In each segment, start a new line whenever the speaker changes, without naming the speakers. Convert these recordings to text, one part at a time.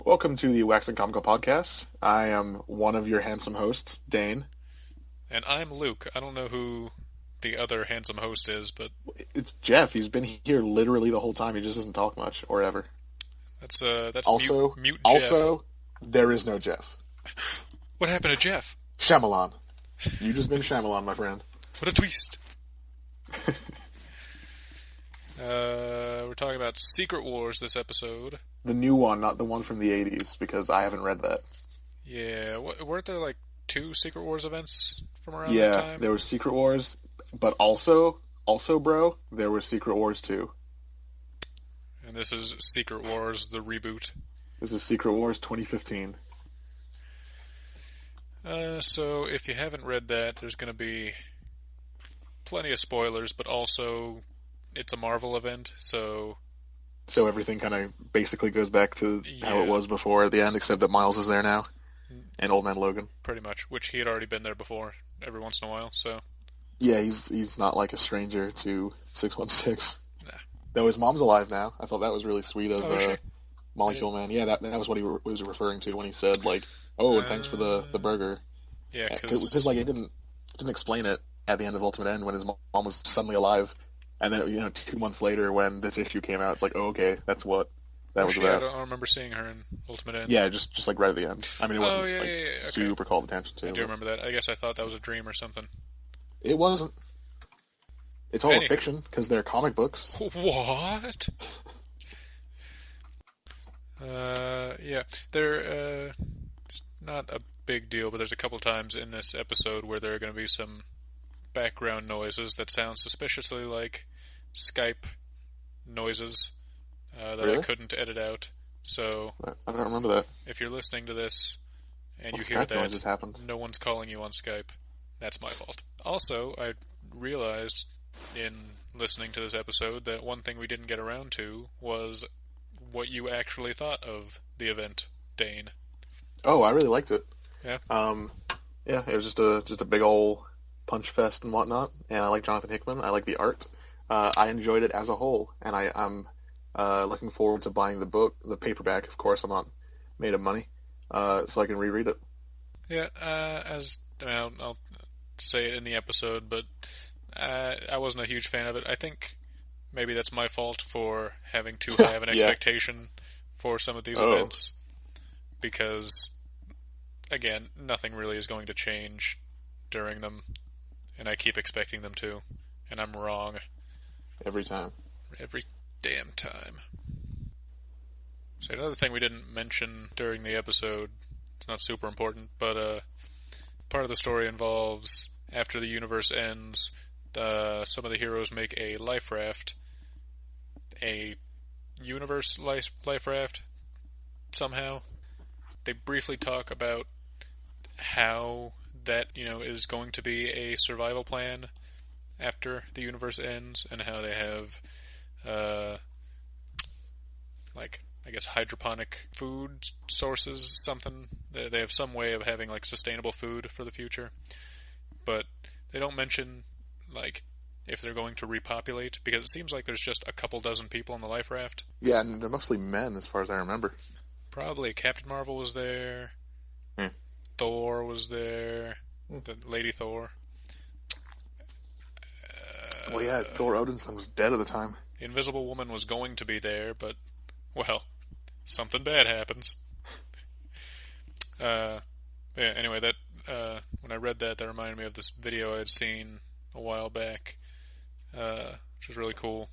Welcome to the Wax and Comical podcast. I am one of your handsome hosts, Dane.
And I'm Luke. I don't know who the other handsome host is, but
It's Jeff. He's been here literally the whole time. He just doesn't talk much or ever.
that's
Also,
mute Jeff.
There is no Jeff.
What happened to Jeff?
Shyamalan. You just been Shyamalan, my friend.
What a twist! We're talking about Secret Wars this episode.
The new one, not the one from the 80s, because I haven't read that.
Yeah, weren't there like 2 Secret Wars events from around that
Yeah,
time?
there was Secret Wars, but also, bro, there was Secret Wars 2.
And this is Secret Wars, the reboot.
This is Secret Wars 2015.
So if you haven't read that, there's going to be plenty of spoilers, but also it's a Marvel event, so
everything kind of basically goes back to how
Yeah.
it was before at the end, except that Miles is there now, and Old Man Logan.
pretty much, which he had already been there before every once in a while, so
Yeah, he's not like a stranger to 616.
nah.
Though his mom's alive now. I thought that was really sweet of
Oh, is she?
Molecule Man. Yeah, that was what he was referring to when he said like, "Oh, and thanks for the burger."
Yeah,
Because like it didn't explain it at the end of Ultimate End when his mom was suddenly alive, and then 2 months later when this issue came out, it's like, oh, okay, that's what that was
I
about.
don't remember seeing her in Ultimate End.
Yeah, just like right at the end. I mean, it wasn't
Okay.
super called attention to.
I do remember that. I guess I thought that was a dream or something.
It wasn't. It's all
Anywho.
a fiction because they're comic books.
What? Yeah, it's not a big deal, but there's a couple times in this episode where there are going to be some background noises that sound suspiciously like Skype noises that I
Really?
couldn't edit out. So
I don't remember that.
if you're listening to this and
What
you hear
Skype noises
that,
happened?
no one's calling you on Skype. That's my fault. Also, I realized in listening to this episode that one thing we didn't get around to was what you actually thought of the event, Dane.
Oh, I really liked it.
Yeah?
Yeah, it was just a big old punch fest and whatnot. And I like Jonathan Hickman. I like the art. I enjoyed it as a whole, and I'm looking forward to buying the book, the paperback. Of course, I'm not made of money, so I can reread it.
Yeah, I'll say it in the episode, but I wasn't a huge fan of it. I think maybe that's my fault for having too high of an
Yeah.
expectation for some of these events, because, again, nothing really is going to change during them, and I keep expecting them to, and I'm wrong
Every time.
every damn time. So another thing we didn't mention during the episode, it's not super important, but part of the story involves after the universe ends, some of the heroes make a life raft, a universe life raft, somehow. They briefly talk about how that, is going to be a survival plan after the universe ends, and how they have, I guess, hydroponic food sources, something. They have some way of having, sustainable food for the future. But they don't mention, if they're going to repopulate, because it seems like there's just a couple dozen people on the life raft.
Yeah, and they're mostly men, as far as I remember.
Probably Captain Marvel was there. Thor was there. The Lady Thor.
Well, yeah, Thor Odinson was dead at the time.
The Invisible Woman was going to be there, but, well, something bad happens. Yeah, anyway, that when I read that reminded me of this video I'd seen a while back, which was really cool.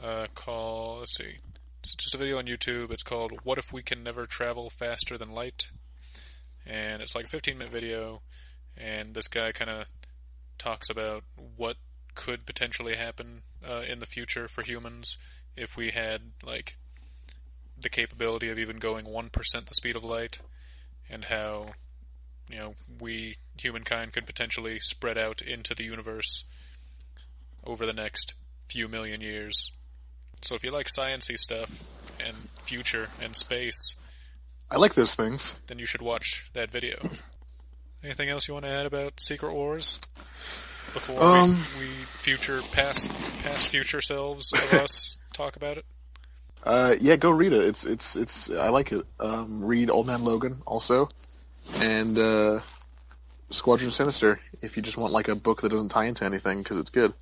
Let's see, it's just a video on YouTube. It's called "What If We Can Never Travel Faster Than Light?" And it's like a 15-minute video, and this guy kind of talks about what could potentially happen in the future for humans if we had the capability of even going 1% the speed of light, and how we, humankind, could potentially spread out into the universe over the next few million years. So if you like science-y stuff and future and space,
I like those things.
then you should watch that video. Anything else you want to add about Secret Wars before we past future selves of us talk about it?
Yeah, go read it. It's. I like it. Read Old Man Logan also, and Squadron Sinister if you just want like a book that doesn't tie into anything because it's good.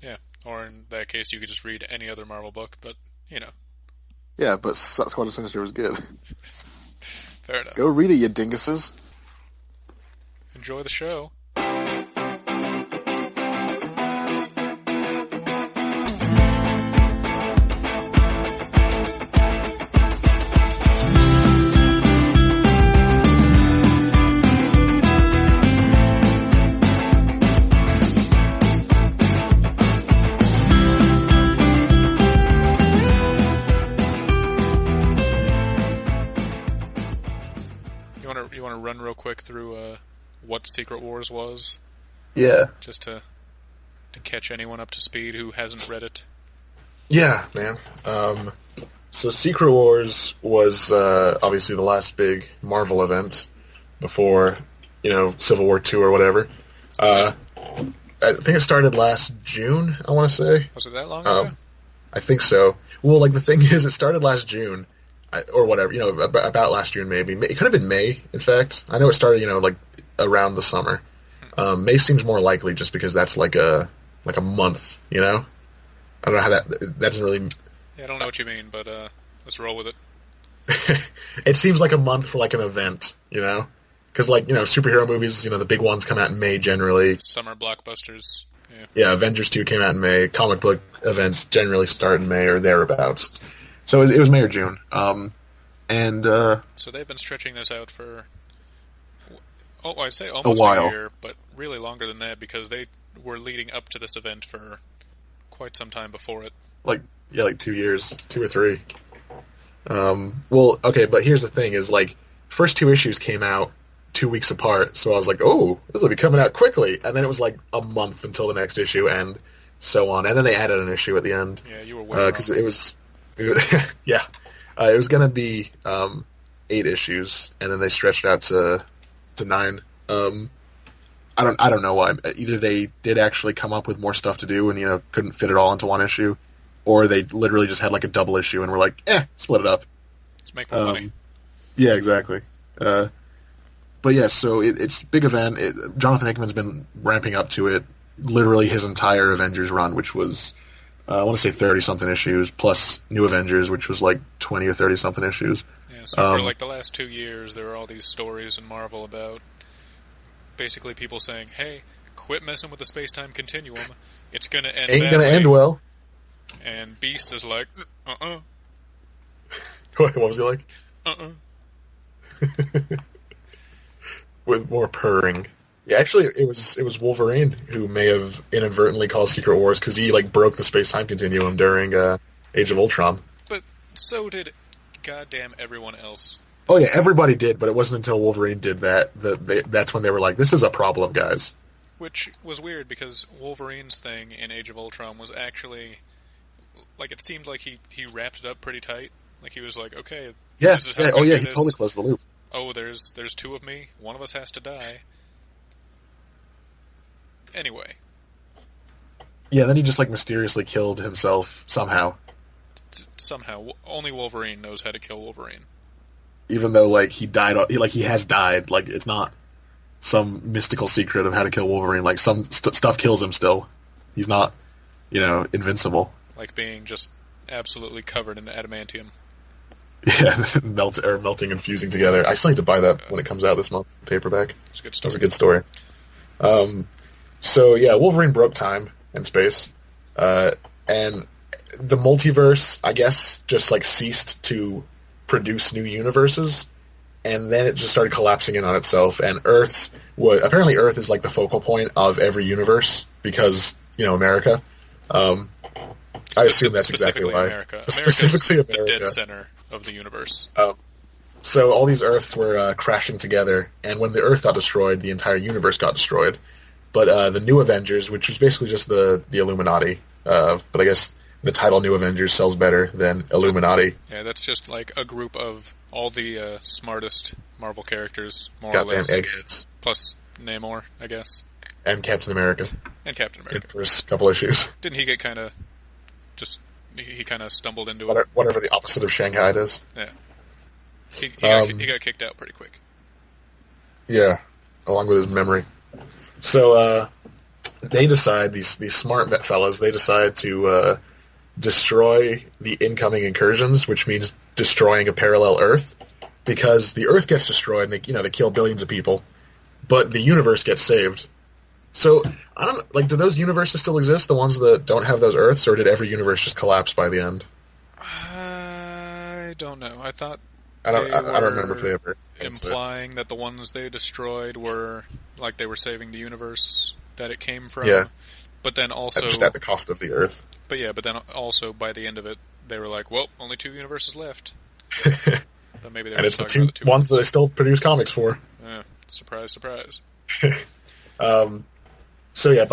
Yeah, or in that case, you could just read any other Marvel book, but, you know,
Yeah, but Squadron Sinister was good.
fair enough.
Go read it, you dinguses.
Enjoy the show. You want to run real quick through what Secret Wars was,
Yeah.
just to catch anyone up to speed who hasn't read it.
Yeah, man. So Secret Wars was obviously the last big Marvel event before, Civil War II or whatever. I think it started last June, I want to say.
Was it that long ago?
I think so. Well, like, the thing is, it started last June, or whatever, about last June maybe. It could have been May, in fact. I know it started, like, around the summer. May seems more likely just because that's like a month, I don't know how that doesn't really...
Yeah, I don't know what you mean, but let's roll with it.
It seems like a month for, like, an event, Because, like, superhero movies, the big ones come out in May generally.
Summer blockbusters.
Yeah, Avengers 2 came out in May. Comic book events generally start in May or thereabouts. So it was May or June.
So they've been stretching this out for, I'd say almost
a while.
year, but really longer than that because they were leading up to this event for quite some time before it.
Like 2 years, 2 or 3. Well, okay, but here's the thing: is like first 2 issues came out 2 weeks apart, so I was like, oh, this will be coming out quickly, and then it was like a month until the next issue, and so on, and then they added an issue at the end.
Yeah, you were way
because it was yeah, it was gonna be 8 issues, and then they stretched it out to 9. I don't know why. Either they did actually come up with more stuff to do and couldn't fit it all into one issue, or they literally just had like a double issue and were like, split it up.
Let's make more money.
Yeah, exactly. But yeah, so it's a big event. Jonathan Hickman's been ramping up to it literally his entire Avengers run, which was, I want to say 30-something issues, plus New Avengers, which was like 20 or 30-something issues.
Yeah, so for like the last 2 years, there were all these stories in Marvel about basically people saying, hey, quit messing with the space-time continuum. It's going to end
Ain't
badly.
going to end well.
And Beast is like,
What was he like? With more purring. Yeah, actually, it was Wolverine who may have inadvertently caused Secret Wars because he like broke the space-time continuum during Age of Ultron.
But so did goddamn everyone else.
Oh yeah, everybody did, but it wasn't until Wolverine did that's when they were like, "This is a problem, guys."
Which was weird because Wolverine's thing in Age of Ultron was actually like it seemed like he wrapped it up pretty tight. Like he was like, "Okay,
yes,
this is how
yeah,
I'm gonna do
he
this.
totally closed the loop.
Oh, there's 2 of me. One of us has to die." Anyway.
Yeah, then he just like mysteriously killed himself somehow.
Somehow, only Wolverine knows how to kill Wolverine.
Even though like he died, he has died. Like it's not some mystical secret of how to kill Wolverine. Like some stuff kills him still. He's not, invincible.
Like being just absolutely covered in adamantium.
Yeah, melting and fusing together. I still need to buy that when it comes out this month, paperback.
It's a good story.
That's a good story. So yeah, Wolverine broke time and space, and the multiverse, I guess, just like ceased to produce new universes, and then it just started collapsing in on itself. And apparently Earth is like the focal point of every universe because America. I assume that's exactly why.
America.
Specifically
America's
America.
The dead center of the universe.
So all these Earths were crashing together, and when the Earth got destroyed, the entire universe got destroyed. But the New Avengers, which was basically just the Illuminati, but I guess the title New Avengers sells better than Illuminati.
Yeah, that's just like a group of all the smartest Marvel characters, more or
Goddamn
less.
eggheads.
Plus Namor, I guess.
And Captain America.
And Captain America.
In the first couple issues.
Didn't he get kind of just he kind of stumbled into it.
Whatever the opposite of Shanghai is.
Yeah, he got kicked out pretty quick.
Yeah, along with his memory. So they decide, these smart fellas, they decide to destroy the incoming incursions, which means destroying a parallel Earth, because the Earth gets destroyed and they kill billions of people, but the universe gets saved. So I don't do those universes still exist? The ones that don't have those Earths, or did every universe just collapse by the end?
I don't know. I thought
I don't remember if they ever
implying that the ones they destroyed were like they were saving the universe that it came from.
Yeah.
But then also
just at the cost of the Earth.
But then also by the end of it, they were like, "Well, only 2 universes left." But maybe they were
and it's
just
the two ones that they still produce comics for.
Yeah. Surprise, surprise.
So yeah,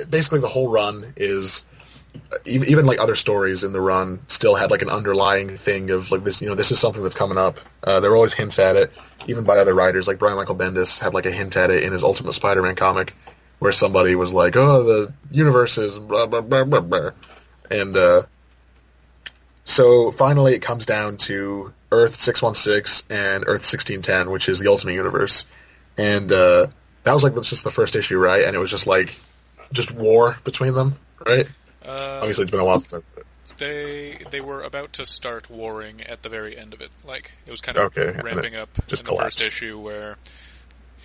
basically the whole run is even like other stories in the run still had like an underlying thing of like this, this is something that's coming up. There were always hints at it, even by other writers. Like Brian Michael Bendis had like a hint at it in his Ultimate Spider-Man comic, where somebody was like, "Oh, the universe is blah blah blah blah blah," and so finally it comes down to Earth 616 and Earth 1610, which is the Ultimate Universe, and that was like just the first issue, right? And it was just like war between them, right? Obviously, it's been a while since I've read
it. They were about to start warring at the very end of it. Like it was kind of ramping up in the first issue, where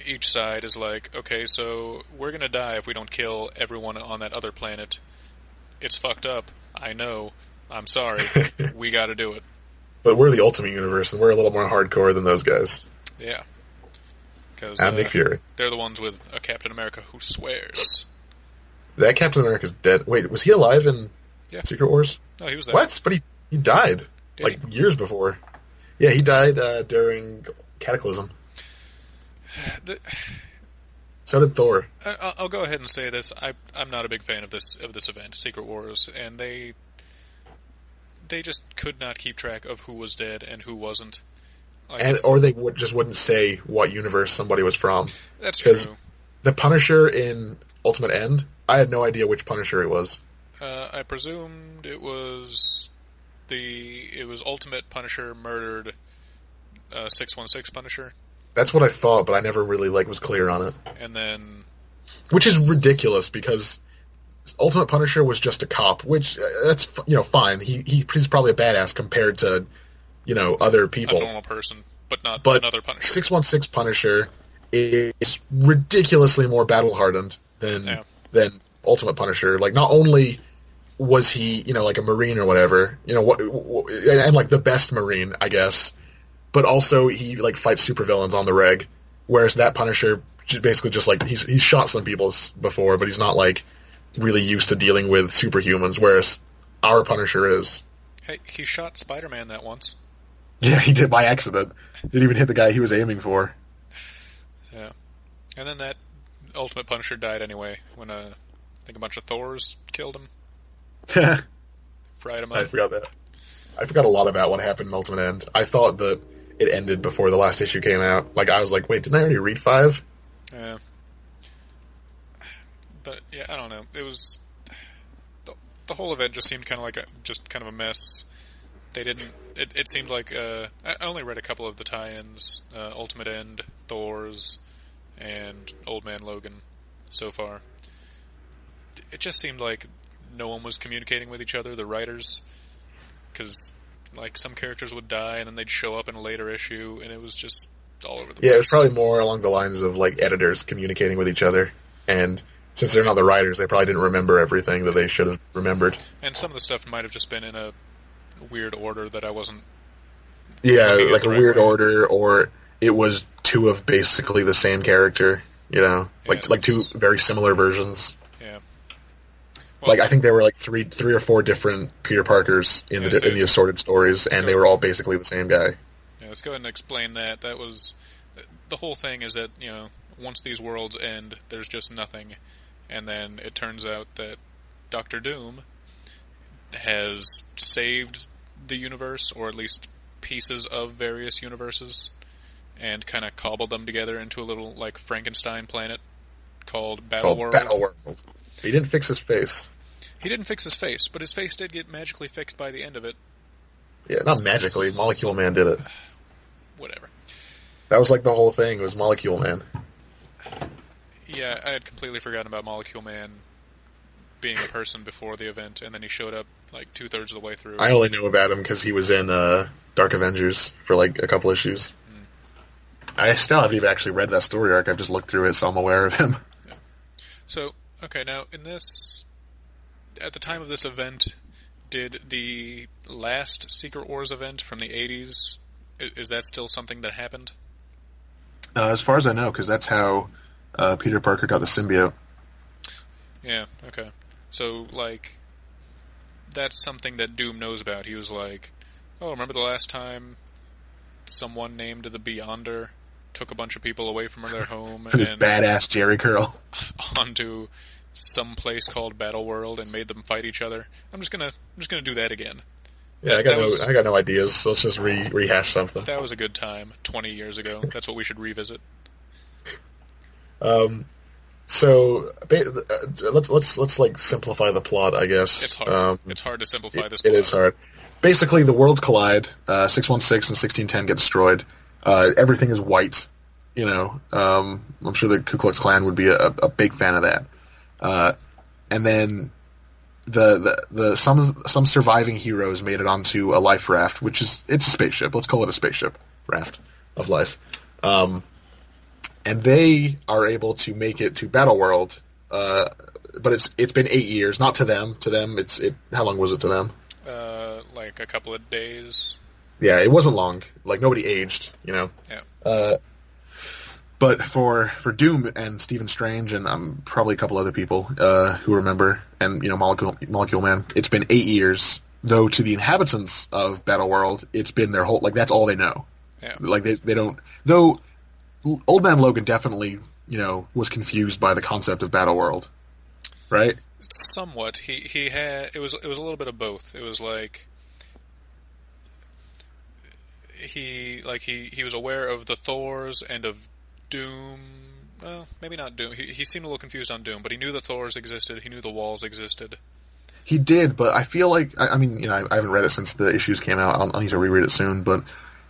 each side is like, "Okay, so we're gonna die if we don't kill everyone on that other planet. It's fucked up. I know. I'm sorry. We got to do it."
But we're the Ultimate Universe, and we're a little more hardcore than those guys.
Yeah. Because
Nick Fury.
They're the ones with a Captain America who swears.
That Captain America's dead. Wait, was he alive in Secret Wars?
No, he was there.
What? But he died years before. Yeah, he died during Cataclysm. So did Thor.
I'll go ahead and say this. I'm not a big fan of this event, Secret Wars, and they just could not keep track of who was dead and who wasn't.
Or they wouldn't say what universe somebody was from.
That's true.
The Punisher in Ultimate End, I had no idea which Punisher it was.
I presumed it was Ultimate Punisher murdered 616 Punisher.
That's what I thought, but I never really was clear on it.
And then,
which is ridiculous because Ultimate Punisher was just a cop, which that's fine. He's probably a badass compared to other people.
A normal person, but not another Punisher.
616 Punisher is ridiculously more battle-hardened than Ultimate Punisher. Like, not only was he, like a Marine or whatever, and like the best Marine, I guess, but also he, fights supervillains on the reg, whereas that Punisher basically just, he's shot some people before, but he's not, really used to dealing with superhumans, whereas our Punisher is.
Hey, he shot Spider-Man that once.
Yeah, he did by accident. Didn't even hit the guy he was aiming for.
Yeah. And then that Ultimate Punisher died anyway, when I think a bunch of Thors killed him. Fried him up.
I forgot that. I forgot a lot about what happened in Ultimate End. I thought that it ended before the last issue came out. I was like, wait, didn't I already read 5?
Yeah. But, yeah, I don't know. It was... The whole event just seemed kind of a mess. They didn't... It seemed like... I only read a couple of the tie-ins. Ultimate End, Thor's, and Old Man Logan so far. It just seemed like no one was communicating with each other, the writers. Because, some characters would die, and then they'd show up in a later issue, and it was just all over the place.
Yeah, it was probably more along the lines of, editors communicating with each other. And since they're not the writers, they probably didn't remember everything that they should have remembered.
And some of the stuff might have just been in a weird order that I wasn't...
Yeah, like a weird order, or it was 2 of basically the same character, like 2 very similar versions.
Yeah. Well,
I think there were 3 or 4 different Peter Parkers in the assorted stories, and they were all basically the same guy.
Yeah, let's go ahead and explain that. That was... The whole thing is that, once these worlds end, there's just nothing. And then it turns out that Doctor Doom has saved the universe, or at least pieces of various universes, and kind of cobbled them together into a little, Frankenstein planet called Battleworld.
He didn't fix his face.
He didn't fix his face, but his face did get magically fixed by the end of it.
Yeah, not magically. Molecule Man did it.
Whatever.
That was like the whole thing. It was Molecule Man.
Yeah, I had completely forgotten about Molecule Man being a person before the event, and then he showed up like 2/3 of the way through.
I only knew about him because he was in Dark Avengers for like a couple issues. I still haven't even actually read that story arc. I've just looked through it, so I'm aware of him.
Yeah. So, okay, now in this, at the time of this event, did the last Secret Wars event from the 80s, is that still something that happened?
As far as I know, because that's how Peter Parker got the symbiote.
Yeah, okay. So, like, that's something that Doom knows about. He was like, oh, remember the last time someone named the Beyonder took a bunch of people away from their home
His
and
badass Jerry curl
onto some place called Battleworld and made them fight each other. I'm just gonna do that again.
Yeah, I got no ideas. So let's just rehash something.
That was a good time 20 years ago. That's what we should revisit.
So let's like simplify the plot, I guess.
It's hard. It's hard to simplify this
plot.
It
is hard. Basically, the worlds collide. 616 and 1610 get destroyed. Everything is white. You know, I'm sure the Ku Klux Klan would be a big fan of that. And then some surviving heroes made it onto a life raft, it's a spaceship. Let's call it a spaceship raft of life. And they are able to make it to Battleworld. But it's been 8 years. Not to them. To them, how long was it to them?
Like a couple of days.
Yeah, it wasn't long. Like, nobody aged, you know?
Yeah.
But for Doom and Stephen Strange and probably a couple other people who remember, and, you know, Molecule Man, it's been 8 years. Though to the inhabitants of Battleworld, it's been their whole... Like, that's all they know.
Yeah.
Like, they don't... Though, Old Man Logan definitely, you know, was confused by the concept of Battleworld. Right?
Somewhat. He had... It was a little bit of both. It was like... He was aware of the Thors and of Doom. Well, maybe not Doom. He seemed a little confused on Doom, but he knew the Thors existed. He knew the walls existed.
He did, but I feel like I mean, you know, I haven't read it since the issues came out. I'll need to reread it soon, but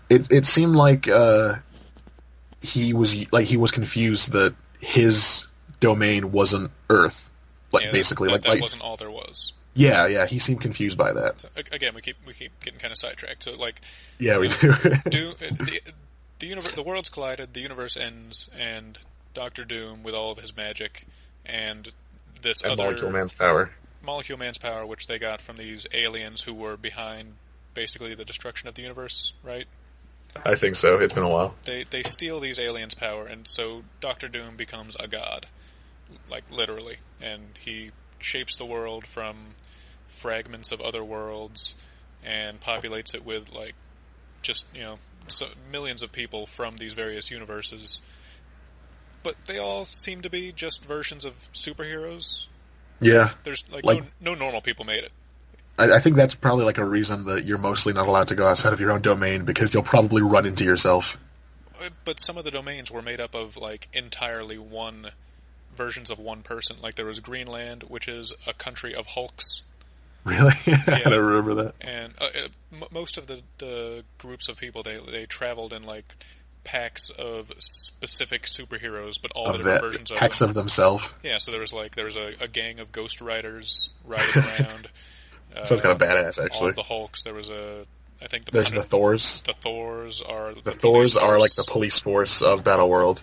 it seemed like he was confused that his domain wasn't Earth, basically.
That wasn't all there was.
Yeah, he seemed confused by that.
So, again, we keep getting kind of sidetracked. So, like,
yeah, we do.
The worlds collided, the universe ends, and Doctor Doom, with all of his magic, and
Molecule Man's power.
Molecule Man's power, which they got from these aliens who were behind, basically, the destruction of the universe, right?
I think so. It's been a while.
They steal these aliens' power, and so Doctor Doom becomes a god, like, literally, and he shapes the world from fragments of other worlds and populates it with, like, just, you know, millions of people from these various universes. But they all seem to be just versions of superheroes.
Yeah.
There's, like no normal people made it.
I think that's probably, like, a reason that you're mostly not allowed to go outside of your own domain, because you'll probably run into yourself.
But some of the domains were made up of, like, entirely versions of one person. Like, there was Greenland, which is a country of Hulks.
Really?
Yeah.
I don't remember that.
And most of the groups of people, they traveled in, like, packs of specific superheroes, but all the different versions of them.
Packs of themselves.
Yeah, so there was a gang of Ghost Riders riding around.
Sounds kind of badass, actually.
All of the Hulks. There was
there's the Thors.
The Thors are
like the police force of Battleworld.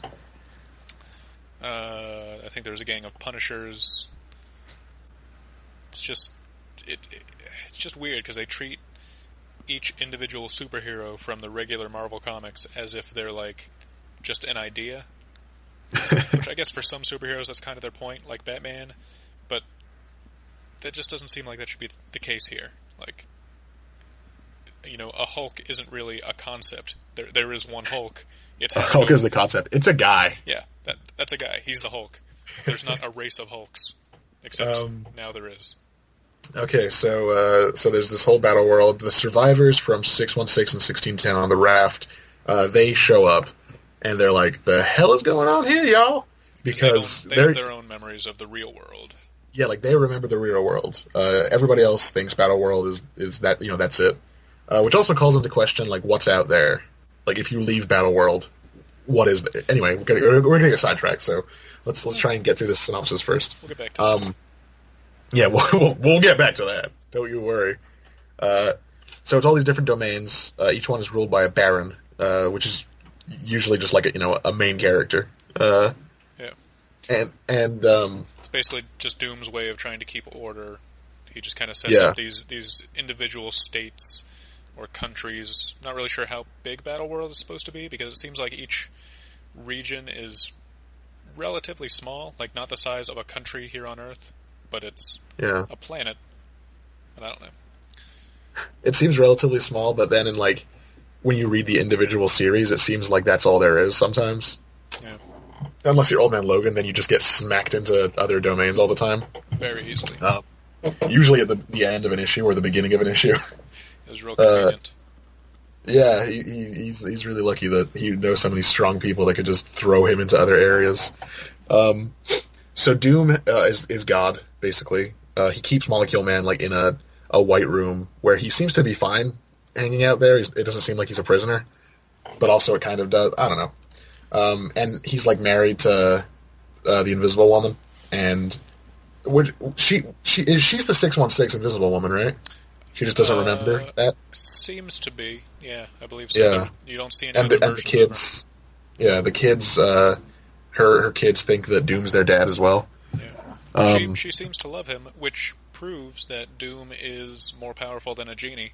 I think there's a gang of Punishers. It's just it's just weird because they treat each individual superhero from the regular Marvel comics as if they're, like, just an idea. Which I guess for some superheroes that's kind of their point, like Batman, but that just doesn't seem like that should be the case here. Like, you know, a Hulk isn't really a concept. There is one Hulk.
Hulk is the concept. It's a guy.
Yeah, that's a guy. He's the Hulk. There's not a race of Hulks, except now there is.
Okay, so there's this whole battle world. The survivors from 616 and 1610 on the raft, they show up, and they're like, "The hell is going on here, y'all?" Because
they have their own memories of the real world.
yeah, like they remember the real world. Everybody else thinks Battleworld is that that's it, which also calls into question like what's out there. Like if you leave Battleworld, what is there? Anyway, we're gonna get sidetracked. So let's try and get through this synopsis first.
We'll get back to that.
Yeah, we'll get back to that. Don't you worry. So it's all these different domains. Each one is ruled by a baron, which is usually just like a main character.
Yeah.
And
It's basically just Doom's way of trying to keep order. He just kind of sets up these individual states or countries. Not really sure how big Battleworld is supposed to be, because it seems like each region is relatively small, like not the size of a country here on Earth, but it's a planet. And I don't know.
It seems relatively small, but then when you read the individual series, it seems like that's all there is sometimes.
Yeah.
Unless you're Old Man Logan, then you just get smacked into other domains all the time.
Very easily.
Usually at the end of an issue or the beginning of an issue.
It was real convenient.
Yeah, he's really lucky that he knows some of these strong people that could just throw him into other areas. So Doom is God, basically. He keeps Molecule Man in a white room where he seems to be fine hanging out there. It doesn't seem like he's a prisoner, but also it kind of does. I don't know. And he's married to the Invisible Woman, and she's the 616 Invisible Woman, right? She just doesn't remember that.
Seems to be, yeah, I believe so.
Yeah.
You don't see any other versions
the kids. Yeah, the kids. Her kids think that Doom's their dad as well.
Yeah. She seems to love him, which proves that Doom is more powerful than a genie.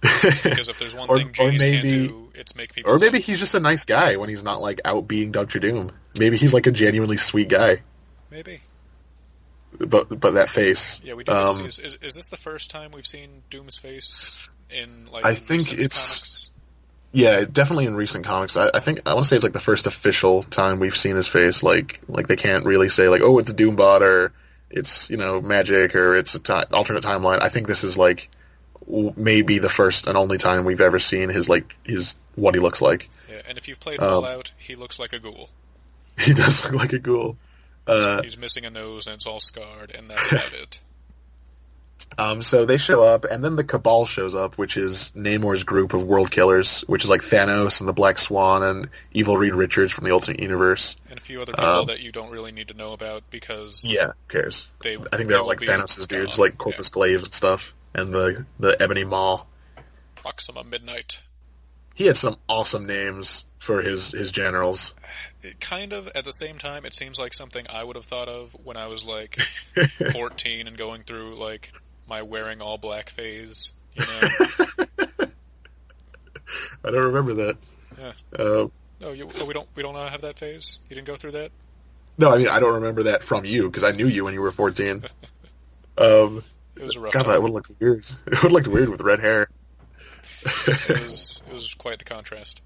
Because if there's one thing genies can't do, it's make people.
Or maybe he's just a nice guy when he's not out being Dr. Doom. Maybe he's a genuinely sweet guy.
Maybe.
But that face.
Yeah, we do. Is this the first time we've seen Doom's face in
I think it's
comics?
Yeah, definitely in recent comics. I want to say it's the first official time we've seen his face. Like they can't really say oh, it's a Doombot or it's magic or it's an alternate timeline. I think this is maybe the first and only time we've ever seen his what he looks like.
Yeah, and if you've played Fallout, he looks like a ghoul.
He does look like a ghoul.
He's missing a nose and it's all scarred, and that's about it.
So they show up, and then the Cabal shows up, which is Namor's group of world killers, which is Thanos and the Black Swan and Evil Reed Richards from the Alternate Universe.
And a few other people that you don't really need to know about because...
Yeah, who cares? I think they're Thanos' dudes, Corpus Glaive and stuff, and the Ebony Maw.
Proxima Midnight.
He had some awesome names for his generals.
Kind of, at the same time, it seems like something I would have thought of when I was 14 and going through my wearing all black phase,
I don't remember that.
Yeah. No, we don't have that phase. You didn't go through that.
No, I mean I don't remember that from you because I knew you when you were 14.
It was a rough time.
That would look weird. It would look weird with red hair.
It was quite the contrast.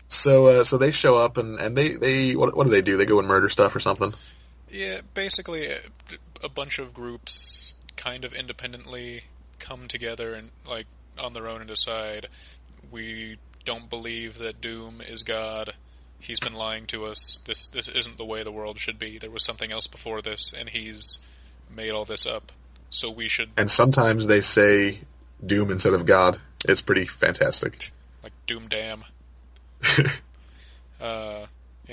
So they show up and they what do they do? They go and murder stuff or something?
Yeah, basically a bunch of groups kind of independently come together and on their own and decide we don't believe that Doom is God. He's been lying to us. This isn't the way the world should be. There was something else before this, and he's made all this up. So we should. And
sometimes they say Doom instead of God. It's pretty fantastic.
Like Doom Damn. Yeah,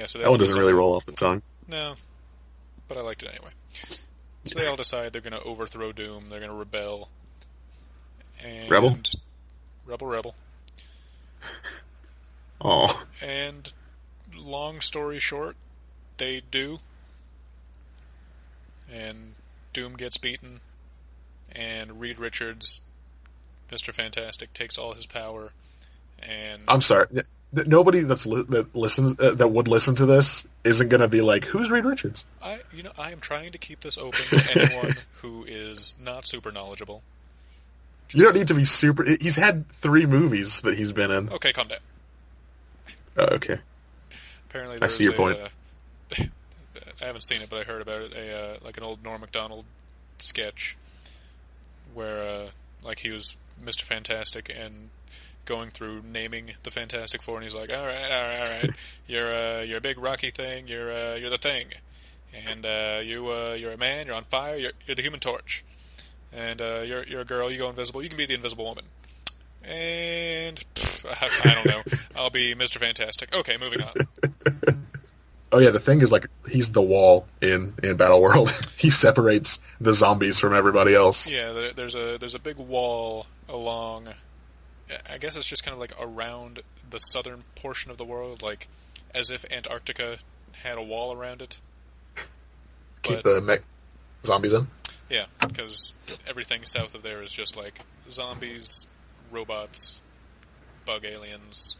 so
that one doesn't really roll off the tongue.
No, but I liked it anyway. So they all decide they're going to overthrow Doom. They're going to rebel. And Rebel.
Oh.
And long story short, they do. And Doom gets beaten. And Reed Richards, Mr. Fantastic, takes all his power. And
I'm sorry. Nobody that would listen to this isn't going to be like, who's Reed Richards?
I am trying to keep this open to anyone who is not super knowledgeable.
You don't need to be super... He's had 3 movies that he's been in.
Okay, calm down.
Oh, okay.
Apparently
I see your point.
I haven't seen it, but I heard about it. An old Norm Macdonald sketch where he was Mr. Fantastic and going through naming the Fantastic Four, and he's like, all right, you're a big rocky thing, you're the Thing, and you're a man. You're on fire. You're the Human Torch, and you're a girl. You go invisible. You can be the Invisible Woman. And I don't know. I'll be Mr. Fantastic. Okay, moving on.
Oh yeah, the thing is like he's the wall in Battleworld. He separates the zombies from everybody else.
Yeah, there's a big wall along. I guess it's just kind of like around the southern portion of the world, like as if Antarctica had a wall around it.
Keep
But
the mech zombies in.
yeah, because everything south of there is just like zombies, robots, bug aliens,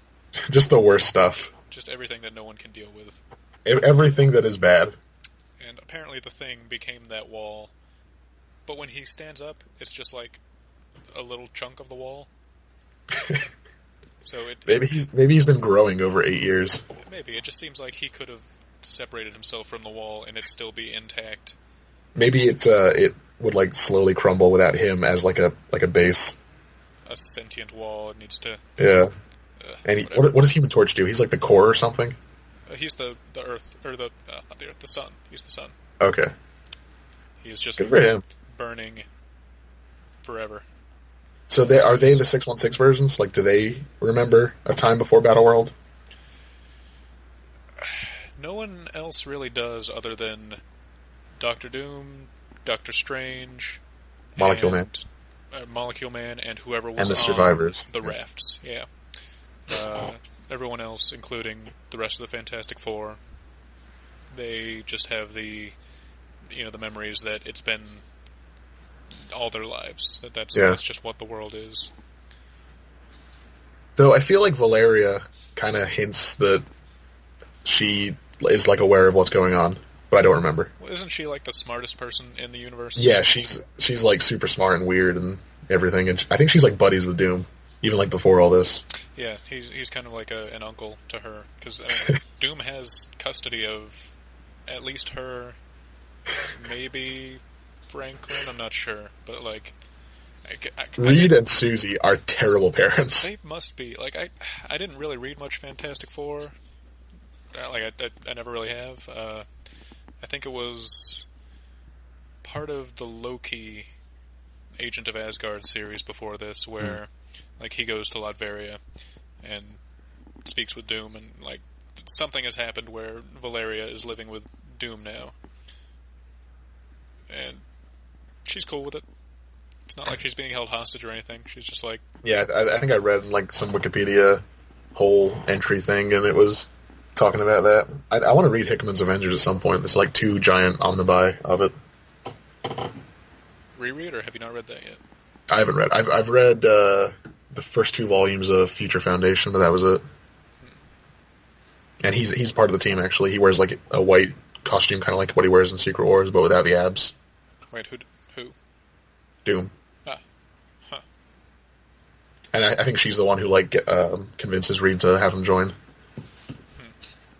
Just the worst stuff.
just everything that no one can deal with.
Everything that is bad.
And apparently the thing became that wall. But when he stands up, it's just like a little chunk of the wall. So
Maybe he's been growing over 8 years.
maybe it just seems like he could have separated himself from the wall and it'd still be intact.
Maybe it would like slowly crumble without him as like a base.
A sentient wall. It needs to.
Yeah. And
Whatever.
what does Human Torch do? He's like the core or something.
He's the Earth or not the Earth, the Sun. He's the Sun.
Okay.
He's just
Good for him.
burning forever.
So are they the 616 versions? Like, do they remember a time before Battleworld?
No one else really does, other than Doctor Doom, Doctor Strange,
Molecule Man.
Molecule Man, and whoever was
And the
on
survivors.
the rafts. Yeah. Everyone else, including the rest of the Fantastic Four, they just have the memories that it's been all their lives. That's just what the world is.
Though I feel like Valeria kind of hints that she is like aware of what's going on, but I don't remember.
Well, isn't she like the smartest person in the universe?
Yeah, she's like super smart and weird and everything, and I think she's like buddies with Doom, even like before all this.
Yeah, he's kind of like an uncle to her, because Doom has custody of at least her, maybe Franklin. I'm not sure, but like,
Reed and Susie are terrible parents.
They must be. Like, I didn't really read much Fantastic Four. Like I never really have. I think it was part of the Loki Agent of Asgard series before this, where like he goes to Latveria and speaks with Doom, and like something has happened where Valeria is living with Doom now, and she's cool with it. It's not like she's being held hostage or anything. She's just like,
yeah, I think I read like some Wikipedia whole entry thing, and it was talking about that. I want to read Hickman's Avengers at some point. There's like 2 giant omnibuy of it.
reread, or have you not read that yet?
I haven't read. I've read the first 2 volumes of Future Foundation, but that was it. And he's part of the team, actually. He wears like a white costume, kind of like what he wears in Secret Wars, but without the abs.
Wait, who?
Doom.
Ah, huh.
And I think she's the one who like convinces Reed to have him join.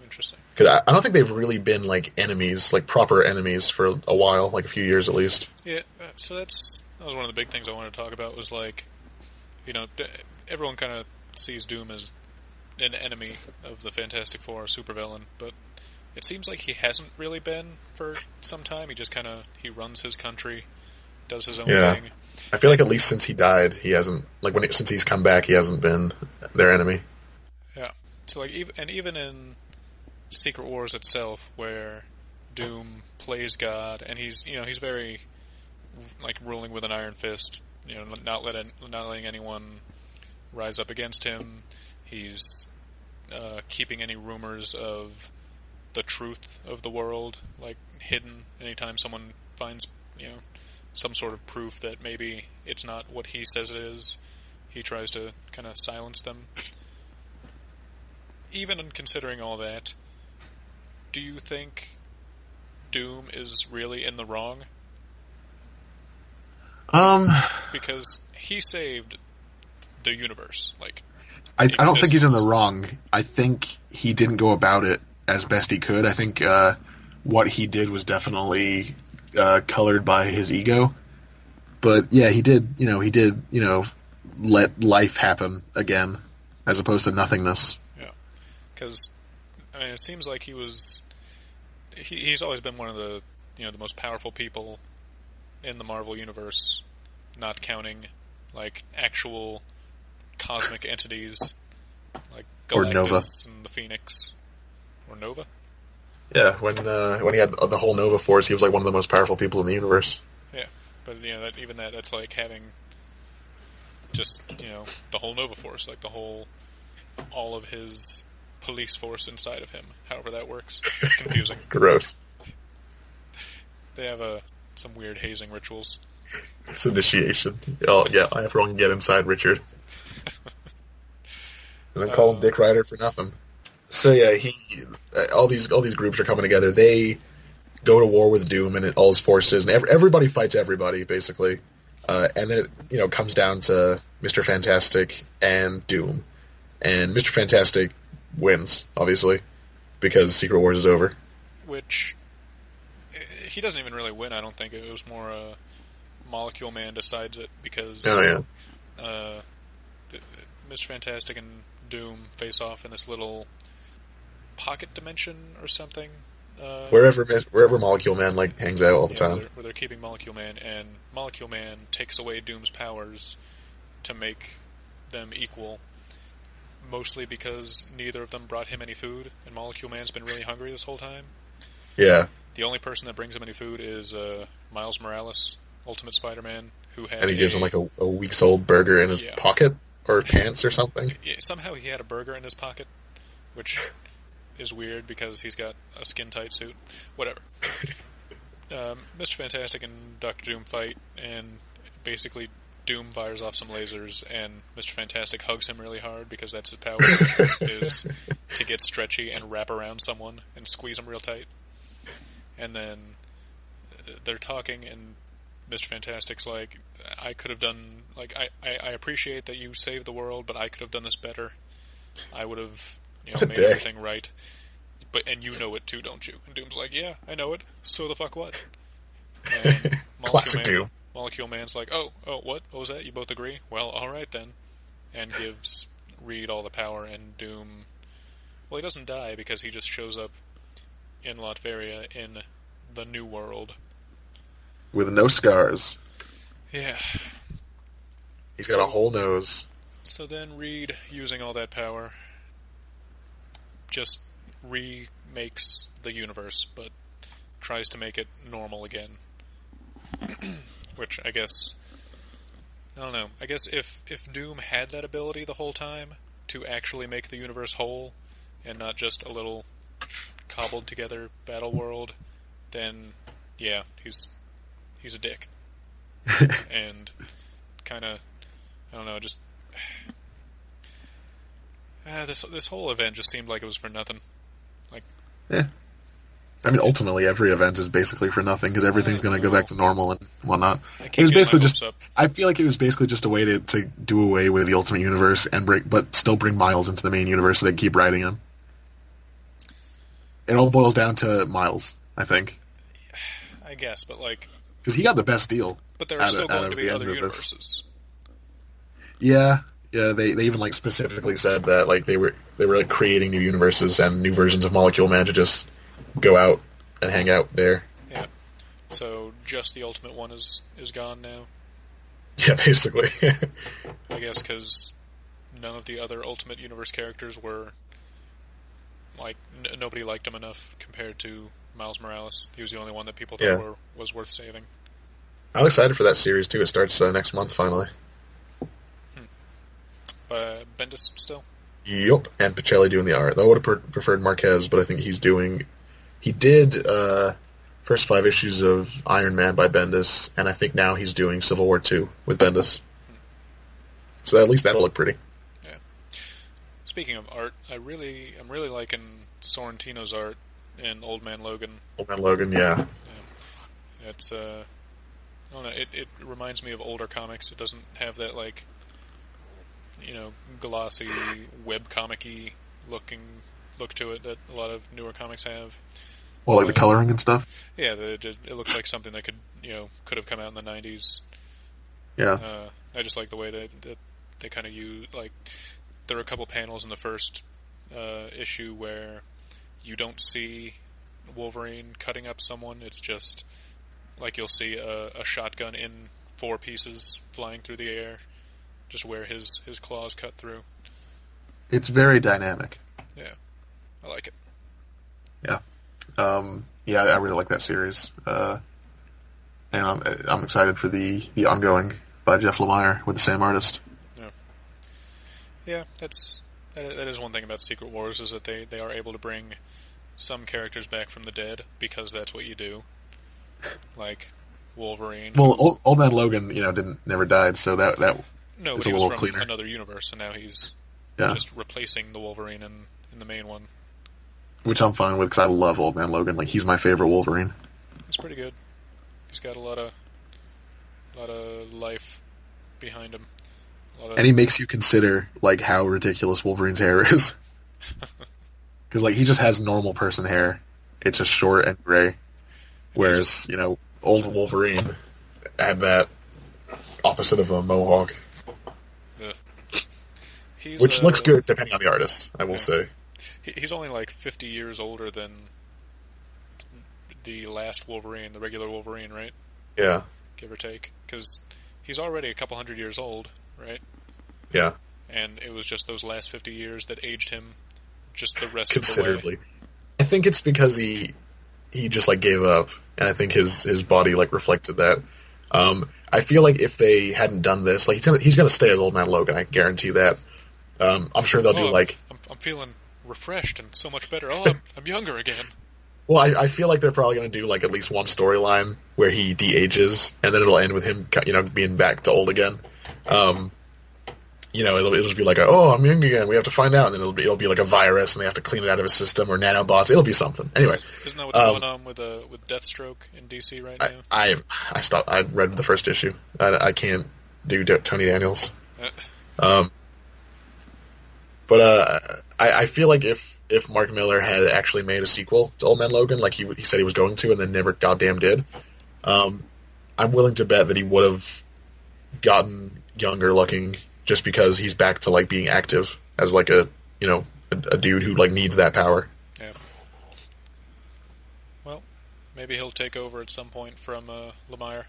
Interesting.
Because I don't think they've really been like enemies, like proper enemies, for a while, like a few years at least.
Yeah, so that was one of the big things I wanted to talk about, was like, everyone kind of sees Doom as an enemy of the Fantastic Four, supervillain, but it seems like he hasn't really been for some time. He just he runs his country, does his own thing.
I feel like at least since he died, he hasn't, like since he's come back, he hasn't been their enemy.
Yeah. So like, even in Secret Wars itself, where Doom plays God, and he's very like ruling with an iron fist, not letting anyone rise up against him. He's keeping any rumors of the truth of the world like hidden. Anytime someone finds some sort of proof that maybe it's not what he says it is, he tries to kind of silence them. Even in considering all that, do you think Doom is really in the wrong? Because he saved the universe. Like,
I don't think he's in the wrong. I think he didn't go about it as best he could. I think what he did was definitely colored by his ego. But yeah, he did let life happen again, as opposed to nothingness.
Yeah, because it seems like he was he's always been one of the the most powerful people in the Marvel universe, not counting like actual cosmic entities like
Or Nova.
Galactus and the Phoenix or Nova.
Yeah, when he had the whole Nova Force, he was like one of the most powerful people in the universe.
Yeah, but that's like having just the whole Nova Force, like all of his police force inside of him. However that works, it's confusing.
Gross.
They have some weird hazing rituals.
It's initiation. Oh yeah, I have to get inside Richard, and then call him Dick Ryder for nothing. So yeah, all these groups are coming together. They go to war with Doom and all his forces, and everybody fights everybody basically. And then it comes down to Mr. Fantastic and Doom, and Mr. Fantastic wins obviously because Secret Wars is over.
Which he doesn't even really win. I don't think it was more Molecule Man decides it because Mr. Fantastic and Doom face off in this little pocket dimension or something.
Wherever Molecule Man hangs out all the time.
Where they're keeping Molecule Man, and Molecule Man takes away Doom's powers to make them equal. Mostly because neither of them brought him any food, and Molecule Man's been really hungry this whole time.
Yeah.
The only person that brings him any food is Miles Morales, Ultimate Spider-Man, who had
and he gives him a week's old burger in his pocket or pants or something.
Yeah, somehow he had a burger in his pocket, which is weird because he's got a skin-tight suit. Whatever. Mr. Fantastic and Dr. Doom fight, and basically Doom fires off some lasers, and Mr. Fantastic hugs him really hard because that's his power, is to get stretchy and wrap around someone and squeeze them real tight. And then they're talking, and Mr. Fantastic's like, I could have done, I appreciate that you saved the world, but I could have done this better. I would have made everything right. And you know it too, don't you? And Doom's like, yeah, I know it. So the fuck what? And
Classic Doom.
Molecule Man's like, oh, what? What was that? You both agree? Well, alright then. And gives Reed all the power, and Doom... Well, he doesn't die because he just shows up in Latveria in the New World.
With no scars.
Yeah.
He's got a whole nose.
So then Reed, using all that power, just remakes the universe, but tries to make it normal again. Which, I guess... I don't know. I guess if Doom had that ability the whole time to actually make the universe whole, and not just a little cobbled together Battleworld, then yeah, he's a dick. And kind of, I don't know, just this whole event just seemed like it was for nothing.
Yeah. I mean, ultimately, every event is basically for nothing because everything's going to go back to normal and whatnot. It was basically just. I feel like it was basically just a way to do away with the Ultimate Universe but still bring Miles into the main universe so they can keep writing him. It all boils down to Miles, I think.
I guess, but
because he got the best deal.
But there are still going to be other universes.
Yeah. Yeah, they even specifically said that they were creating new universes and new versions of Molecule Man to just go out and hang out there.
Yeah. So just the Ultimate One is gone now.
Yeah, basically.
I guess because none of the other Ultimate Universe characters were nobody liked him enough compared to Miles Morales. He was the only one that people thought was worth saving.
I'm excited for that series too. It starts next month finally.
Bendis still?
Yup, and Pacelli doing the art. I would have preferred Marquez, but I think he did first 5 issues of Iron Man by Bendis, and I think now he's doing Civil War 2 with Bendis. So at least that'll look pretty.
Yeah. Speaking of art, I'm really liking Sorrentino's art in Old Man Logan.
Old Man Logan, yeah.
It's I don't know. It reminds me of older comics. It doesn't have that glossy webcomic-y look to it that a lot of newer comics have.
Well, the coloring and stuff.
Yeah, it looks like something that could have come out in the 90s.
Yeah.
I just like the way that they kind of use there are a couple panels in the first issue where you don't see Wolverine cutting up someone. It's just like you'll see a shotgun in 4 pieces flying through the air, just where his claws cut through.
It's very dynamic.
Yeah, I like it.
Yeah. Yeah, I really like that series. And I'm excited for the ongoing by Jeff Lemire with the same artist.
Yeah, yeah, that is one thing about Secret Wars, is that they are able to bring some characters back from the dead because that's what you do. Like Wolverine.
Well, Old Man Logan, never died, so that
no,
is
but
a
he was
little
from
cleaner.
another universe, and now he's just replacing the Wolverine in the main one.
Which I'm fine with because I love Old Man Logan. Like, he's my favorite Wolverine.
It's pretty good. He's got a lot of life behind him.
And he makes you consider like how ridiculous Wolverine's hair is. Because like he just has normal person hair. It's just short and gray. Whereas, old Wolverine had that opposite of a mohawk. Which looks good depending on the artist, I will say.
He's only like 50 years older than the last Wolverine, the regular Wolverine, right?
Yeah.
Give or take. Because he's already a couple hundred years old, right?
Yeah.
And it was just those last 50 years that aged him just the rest
considerably.
of the way.
I think it's because he just like gave up, and I think his body like reflected that. I feel like if they hadn't done this, like he's gonna stay as Old Man Logan, I guarantee that. I'm sure they'll do like...
I'm feeling refreshed and so much better. Oh, I'm younger again.
Well, I feel like they're probably going to do like at least one storyline where he de-ages, and then it'll end with him, being back to old again. It'll just be like, oh, I'm young again. We have to find out, and then it'll be like a virus, and they have to clean it out of his system, or nanobots. It'll be something. Anyway,
isn't that what's going on with Deathstroke in DC right now?
I stopped. I read the first issue. I can't do Tony Daniels. But I feel like if Mark Miller had actually made a sequel to Old Man Logan, like he said he was going to, and then never goddamn did, I'm willing to bet that he would have gotten younger looking, just because he's back to like being active as like a dude who like needs that power.
Yeah. Well, maybe he'll take over at some point from Lemire.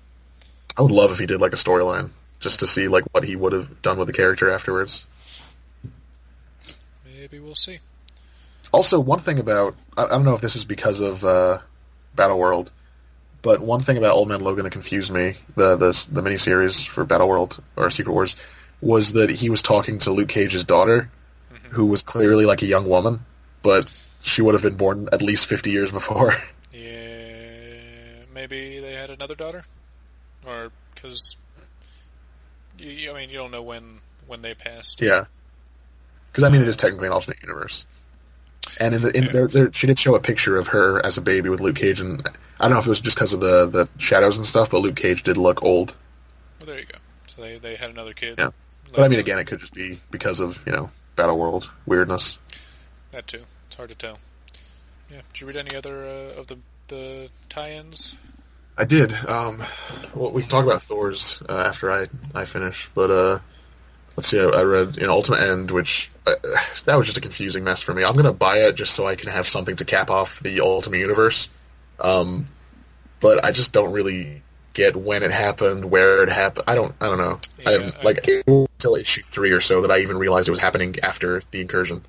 I would love if he did like a storyline, just to see like what he would have done with the character afterwards.
Maybe we'll see.
Also, one thing about... I don't know if this is because of Battleworld, but one thing about Old Man Logan that confused me, the miniseries for Battleworld, or Secret Wars, was that he was talking to Luke Cage's daughter, who was clearly like a young woman, but she would have been born at least 50 years before.
Yeah, maybe they had another daughter? Or, because... you don't know when they passed.
Yeah. Because, it is technically an alternate universe. And there, she did show a picture of her as a baby with Luke Cage, and I don't know if it was just because of the shadows and stuff, but Luke Cage did look old.
Well, there you go. So they had another kid.
Yeah. But, again, it could just be because of, Battleworld weirdness.
That too. It's hard to tell. Yeah. Did you read any other of the tie-ins?
I did. Well, we can talk about Thor's after I finish, but... let's see, I read Ultimate End, which that was just a confusing mess for me. I'm going to buy it just so I can have something to cap off the Ultimate Universe. But I just don't really get when it happened, where it happened. I don't know.
Yeah,
until issue 3 or so that I even realized it was happening after the incursion.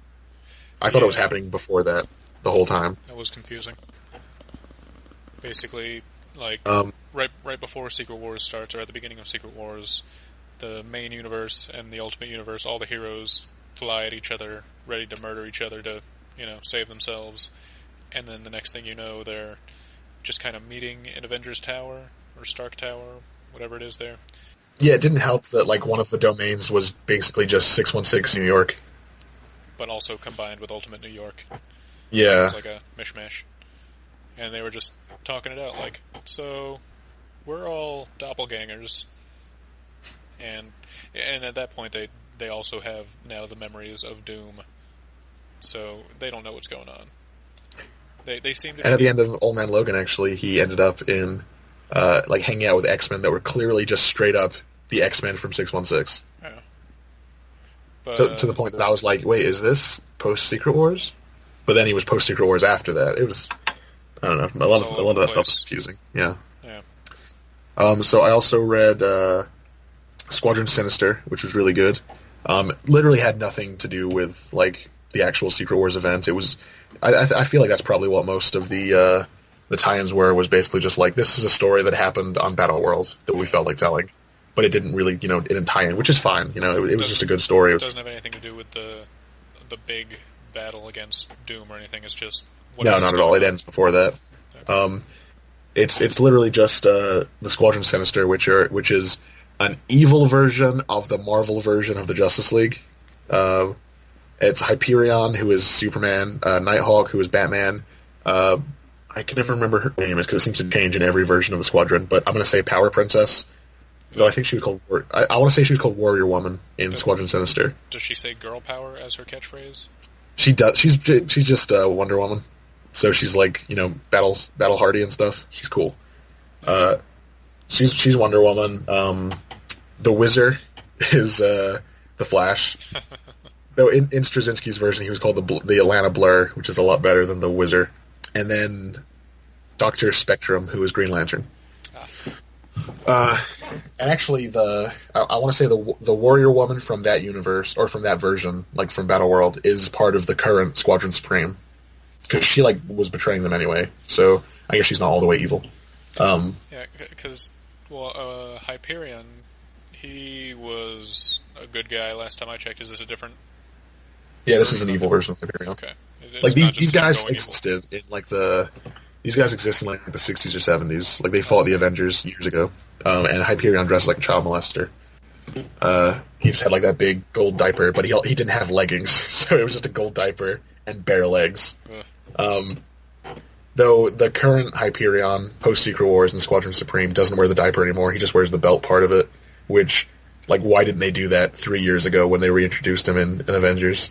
I thought it was happening before that the whole time.
That was confusing. Basically, right before Secret Wars starts, or at the beginning of Secret Wars, the main universe and the Ultimate Universe, all the heroes fly at each other, ready to murder each other to, save themselves. And then the next thing you know, they're just kind of meeting in Avengers Tower, or Stark Tower, whatever it is there.
Yeah, it didn't help that, one of the domains was basically just 616 New York.
But also combined with Ultimate New York.
Yeah.
It was like a mishmash. And they were just talking it out, so, we're all doppelgangers. And at that point, they also have now the memories of Doom, so they don't know what's going on. They seem to.
And at the end of Old Man Logan, actually, he ended up in hanging out with X-Men that were clearly just straight up the X-Men from 616.
Yeah. But,
so to the point that I was like, wait, is this post Secret Wars? But then he was post Secret Wars after that. It was I don't know.
It's
A
all
lot
over
of
the
that stuff is
place.
confusing. Yeah.
Yeah.
So I also read Squadron Sinister, which was really good. Literally had nothing to do with like the actual Secret Wars event. It was, I feel like that's probably what most of the tie-ins were. Was basically just like this is a story that happened on Battleworld that we
Yeah.
felt like telling, but it didn't really, it didn't tie in, which is fine. It was just
Doesn't
a good story. It was,
doesn't have anything to do with the big battle against Doom or anything. It's just what
no,
is the
not at all.
story
It
about?
ends before that.
Okay.
Um, it's literally just the Squadron Sinister, which is an evil version of the Marvel version of the Justice League. Uh, it's Hyperion, who is Superman, Nighthawk, who is Batman. Uh, I can never remember her name because it seems to change in every version of the Squadron. But I'm going to say Power Princess. Though I think she was called. I want to say she was called Warrior Woman in Squadron Sinister.
Does she say "girl power" as her catchphrase?
She does. She's just Wonder Woman. So she's like battle hardy and stuff. She's cool. She's Wonder Woman. The Wizard is the Flash. Though in Straczynski's version, he was called the Atlanta Blur, which is a lot better than the Wizard. And then Doctor Spectrum, who is Green Lantern. And actually, I want to say the Warrior Woman from that universe or from that version, like from Battleworld, is part of the current Squadron Supreme because she like was betraying them anyway. So I guess she's not all the way evil.
Yeah, because Hyperion, he was a good guy last time I checked. Is this a different?
Yeah, this is an evil version of Hyperion.
Okay, it's
Like
not
these
just him
guys
going
existed in like these guys exist in like the 60s or 70s. Like they fought the Avengers years ago, and Hyperion dressed like a child molester. He just had like that big gold diaper, but he didn't have leggings, so it was just a gold diaper and bare legs.
Evil.
Though the current Hyperion post Secret Wars and Squadron Supreme doesn't wear the diaper anymore. He just wears the belt part of it. Which, like, why didn't they do that 3 years ago when they reintroduced him in Avengers?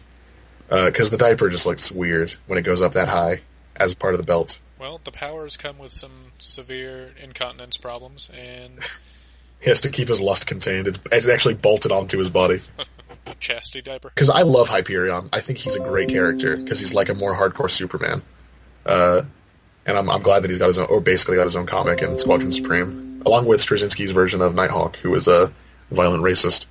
Because the diaper just looks weird when it goes up that high as part of the belt.
Well, the powers come with some severe incontinence problems, and
He has to keep his lust contained. It's actually bolted onto his body.
a chastity diaper.
Because I love Hyperion. I think he's a great character because he's like a more hardcore Superman. And I'm glad that he's got his own, or basically got his own comic in Squadron Supreme, along with Straczynski's version of Nighthawk, who is a violent racist.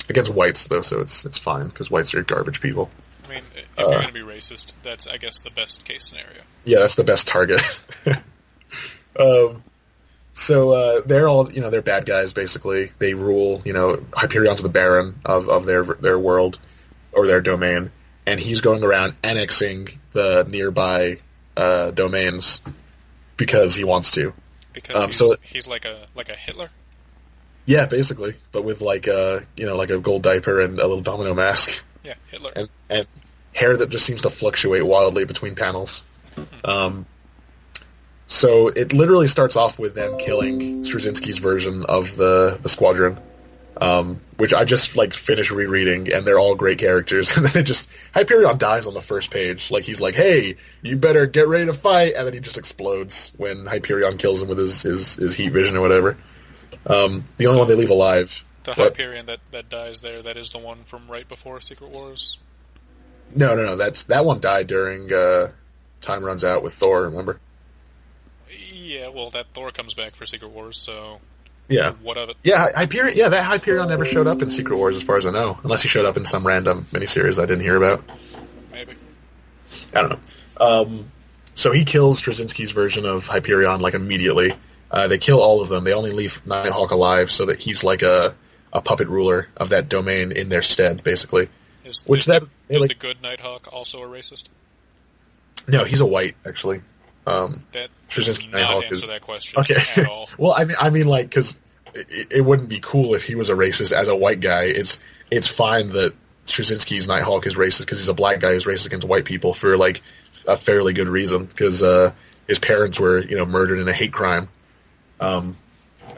Against whites, though, so it's fine, because whites are garbage people.
I mean, if you're going to be racist, that's, I guess, the best case scenario.
Yeah, that's the best target. So they're all, they're bad guys, basically. They rule, Hyperion's the Baron of their world, or their domain, and he's going around annexing the nearby domains because he wants to.
Because he's like a Hitler?
Yeah, basically, but with like a gold diaper and a little domino mask.
Yeah, Hitler.
And hair that just seems to fluctuate wildly between panels. So it literally starts off with them killing Straczynski's version of the squadron, which I just finished rereading, and they're all great characters. And then Hyperion dies on the first page. Like he's like, "Hey, you better get ready to fight," and then he just explodes when Hyperion kills him with his heat vision or whatever. The only one they leave alive.
The Hyperion that dies there, that is the one from right before Secret Wars?
No. That one died during Time Runs Out with Thor, remember?
Yeah, well, that Thor comes back for Secret Wars, so...
Yeah.
What of it?
Yeah, Hyperion. Yeah, that Hyperion never showed up in Secret Wars, as far as I know. Unless he showed up in some random miniseries I didn't hear about.
Maybe.
I don't know. So he kills Straczynski's version of Hyperion, immediately. They kill all of them. They only leave Nighthawk alive so that he's like a puppet ruler of that domain in their stead, basically.
Is the good Nighthawk also a racist?
No, he's a white, actually.
That does not answer that question
okay.
at all.
Well, I mean, because it wouldn't be cool if he was a racist as a white guy. It's fine that Straczynski's Nighthawk is racist because he's a black guy who's racist against white people for a fairly good reason because his parents were murdered in a hate crime.
Fair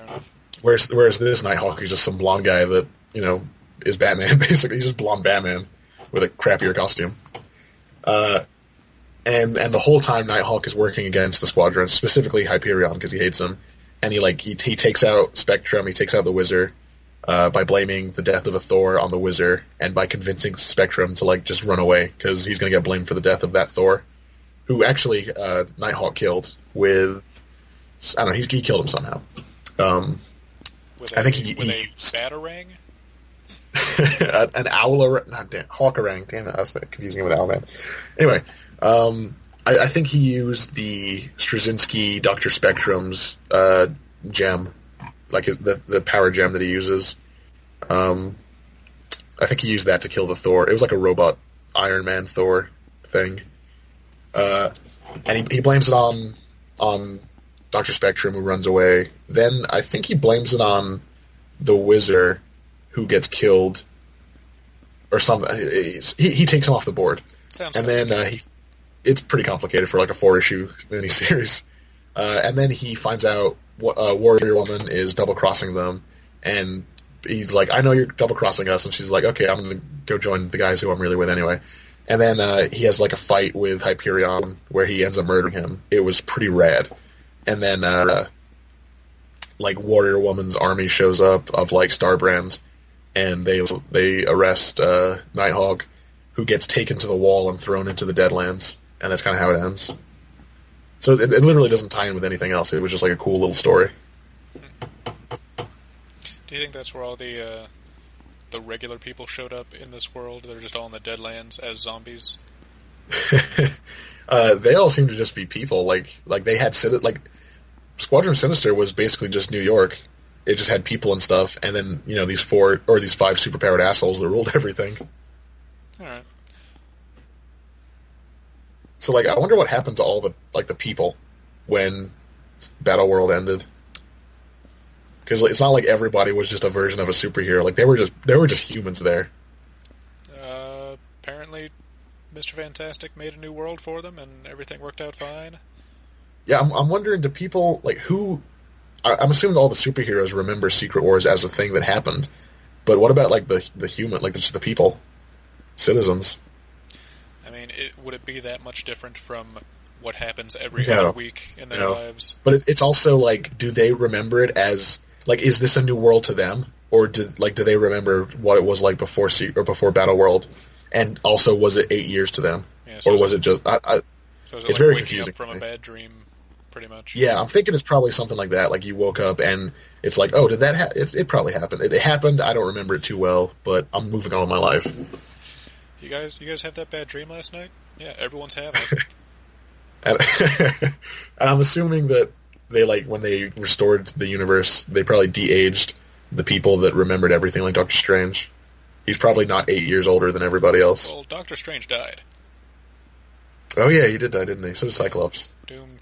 enough.
Whereas this Nighthawk is just some blonde guy that is Batman. Basically, he's just blonde Batman with a crappier costume. And the whole time Nighthawk is working against the Squadron, specifically Hyperion because he hates him, and he takes out Spectrum, he takes out the Wizard by blaming the death of a Thor on the Wizard, and by convincing Spectrum to just run away because he's going to get blamed for the death of that Thor. who actually Nighthawk killed with, I don't know, he killed him somehow. I think he used
batarang?
an owl, not hawkerang. Damn it, I was confusing it with owlman. Anyway, I think he used the Straczynski Dr. Spectrum's gem, like the power gem that he uses. I think he used that to kill the Thor. It was like a robot Iron Man Thor thing. And he blames it on Dr. Spectrum, who runs away. Then I think he blames it on the Wizard, who gets killed, or something. He takes him off the board.
Sounds
and then it's pretty complicated for like a 4-issue miniseries. And then he finds out Warrior Woman is double-crossing them, and he's like, I know you're double-crossing us, and she's like, okay, I'm going to go join the guys who I'm really with anyway. And then he has like a fight with Hyperion where he ends up murdering him. It was pretty rad. And then like Warrior Woman's army shows up of like Starbrands, and they arrest Nighthawk, who gets taken to the wall and thrown into the Deadlands, and that's kind of how it ends. So it literally doesn't tie in with anything else. It was just like a cool little story.
Do you think that's where all the regular people showed up in this world? They're just all in the Deadlands as zombies?
They all seem to just be people. Like they had Squadron Sinister was basically just New York. It just had people and stuff, and then these 4 or these 5 superpowered assholes that ruled everything.
All right.
So like, I wonder what happened to all the people when Battleworld ended. Because it's not like everybody was just a version of a superhero. Like they were just humans there.
Apparently, Mr. Fantastic made a new world for them, and everything worked out fine.
Yeah, I'm wondering, do people like who? I'm assuming all the superheroes remember Secret Wars as a thing that happened, but what about like the human, like just the people, citizens?
I mean, would it be that much different from what happens every other week in their lives?
But it's also like, do they remember it as like, is this a new world to them, or do they remember what it was like before before Battleworld, and also was it 8 years to them,
so
or was it just?
So is
it's
it like
very
waking
confusing
up from a bad dream, pretty much?
Yeah, I'm thinking it's probably something like that. Like you woke up and it's like, oh, did that? It probably happened. It happened. I don't remember it too well, but I'm moving on with my life.
You guys have that bad dream last night? Yeah, everyone's having it.
And I'm assuming that they when they restored the universe, they probably de-aged the people that remembered everything, like Doctor Strange. He's probably not 8 years older than everybody else.
Well, Doctor Strange died.
Oh yeah, he did die, didn't he? So did Cyclops.
Doom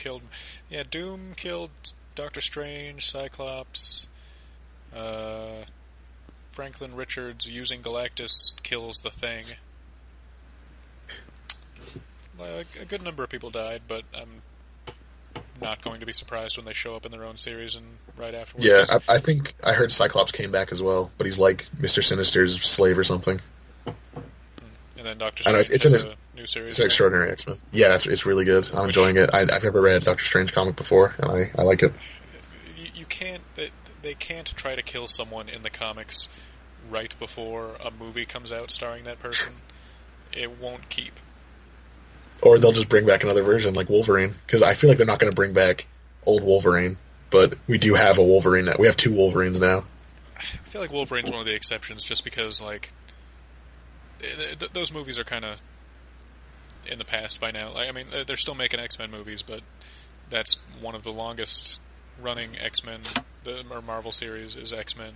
killed Doctor Strange, Cyclops. Franklin Richards using Galactus kills the Thing. A good number of people died, but I'm not going to be surprised when they show up in their own series and right afterwards.
Yeah, I think I heard Cyclops came back as well, but he's like Mr. Sinister's slave or something.
And then Doctor Strange is a new series.
It's an Extraordinary X-Men. Yeah, it's really good. I'm enjoying it. I've never read a Doctor Strange comic before, and I like it.
You can't... They can't try to kill someone in the comics right before a movie comes out starring that person. It won't keep.
Or they'll just bring back another version, like Wolverine. Because I feel like they're not going to bring back old Wolverine. But we do have a Wolverine now. We have 2 Wolverines now.
I feel like Wolverine's one of the exceptions, just because, like, those movies are kind of in the past by now. I mean, they're still making X-Men movies, but that's one of the longest running X-Men, or Marvel series is X-Men.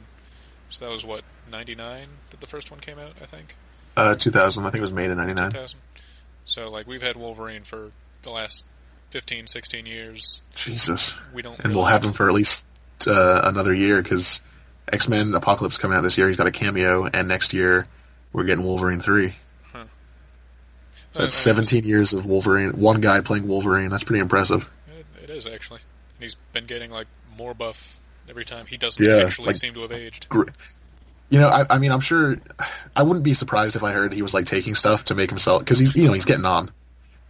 So that was, 99 that the first one came out, I think?
2000. I think it was made in 99.
2000. So, we've had Wolverine for the last 15, 16 years.
Jesus.
And
we'll have him for at least another year, because X-Men Apocalypse coming out this year. He's got a cameo, and next year we're getting Wolverine 3. Huh. So that's 17 years of Wolverine. One guy playing Wolverine. That's pretty impressive.
It is, actually. And he's been getting, more buff every time. He doesn't actually seem to have aged.
I mean, I'm sure... I wouldn't be surprised if I heard he was, taking stuff to make himself... Because he's getting on.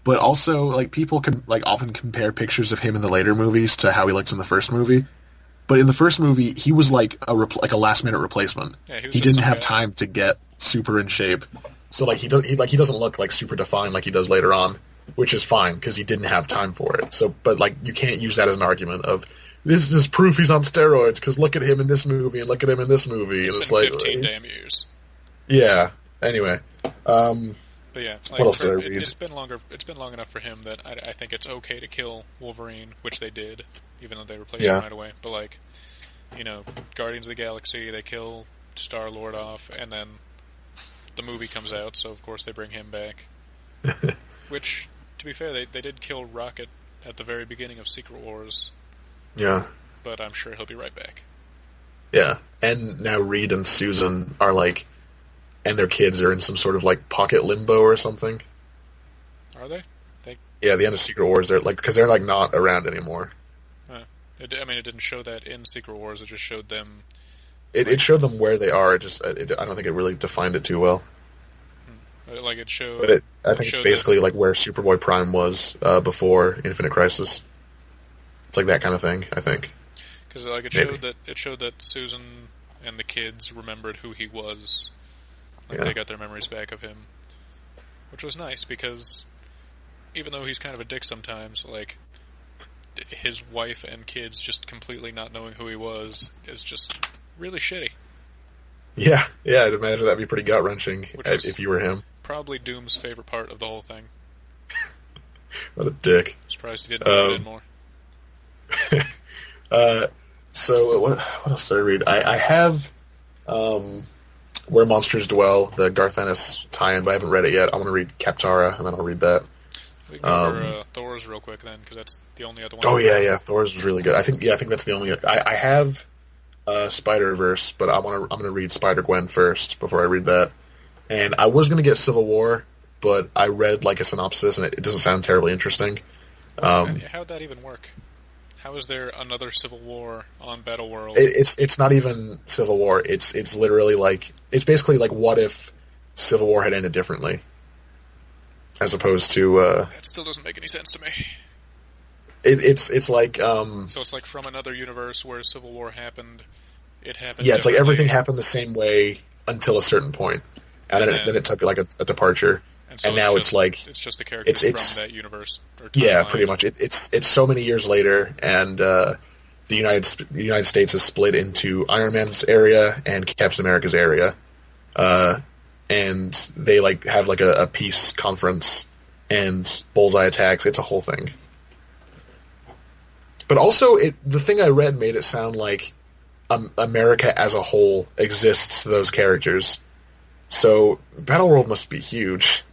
But also, people can, often compare pictures of him in the later movies to how he looked in the first movie. But in the first movie, he was, a last-minute replacement.
Yeah,
he didn't have time to get super in shape. So, he doesn't look, super defined like he does later on. which is fine because he didn't have time for it. So, but like you can't use that as an argument of this is proof he's on steroids because look at him in this movie and look at him in this movie.
It's
and
been
like
15 damn years.
yeah. Anyway,
but yeah, like,
what else did I read?
It's been longer. It's been long enough for him that I think it's okay to kill Wolverine, which they did, even though they replaced him right away. But like, Guardians of the Galaxy, they kill Star-Lord off, and then the movie comes out, so of course they bring him back. Which, to be fair, they did kill Rocket at the very beginning of Secret Wars.
Yeah.
But I'm sure he'll be right back.
Yeah, and now Reed and Susan are like, and their kids are in some sort of like pocket limbo or something.
Are they?
Yeah, the end of Secret Wars, they're like, because they're like not around anymore.
It didn't show that in Secret Wars. It just showed them.
It showed them where they are. I don't think it really defined it too well.
Like it showed.
But I think it's basically like where Superboy Prime was before Infinite Crisis. It's like that kind of thing, I think.
Because like it showed that Susan and the kids remembered who he was. Like they got their memories back of him, which was nice because even though he's kind of a dick sometimes, like his wife and kids just completely not knowing who he was is just really shitty.
Yeah, I'd imagine that'd be pretty gut wrenching if you were him.
Probably Doom's favorite part of the whole thing.
What a dick!
Surprised he didn't do it in more.
So what else did I read? I have Where Monsters Dwell, the Garth Ennis tie-in, but I haven't read it yet. I want to read Kaptara, and then I'll read that.
We can go over Thor's real quick then, because that's the only other one.
Oh yeah, Thor's was really good. I think that's the only. I have Spider-Verse, but I'm gonna read Spider-Gwen first before I read that. And I was gonna get Civil War, but I read like a synopsis, and it doesn't sound terribly interesting.
How'd that even work? How is there another Civil War on Battleworld?
It's not even Civil War. It's literally like it's basically like what if Civil War had ended differently, as opposed to.
That still doesn't make any sense to me.
It's like
so it's like from another universe where Civil War happened. It happened.
Yeah, it's like everything happened the same way until a certain point, and then it took like a departure. And now it's
just the characters from that universe.
Yeah, pretty much. It's so many years later, and the United States is split into Iron Man's area and Captain America's area, and they like have like a peace conference, and Bullseye attacks. It's a whole thing. But also, the thing I read made it sound like America as a whole exists to those characters. So Battleworld must be huge.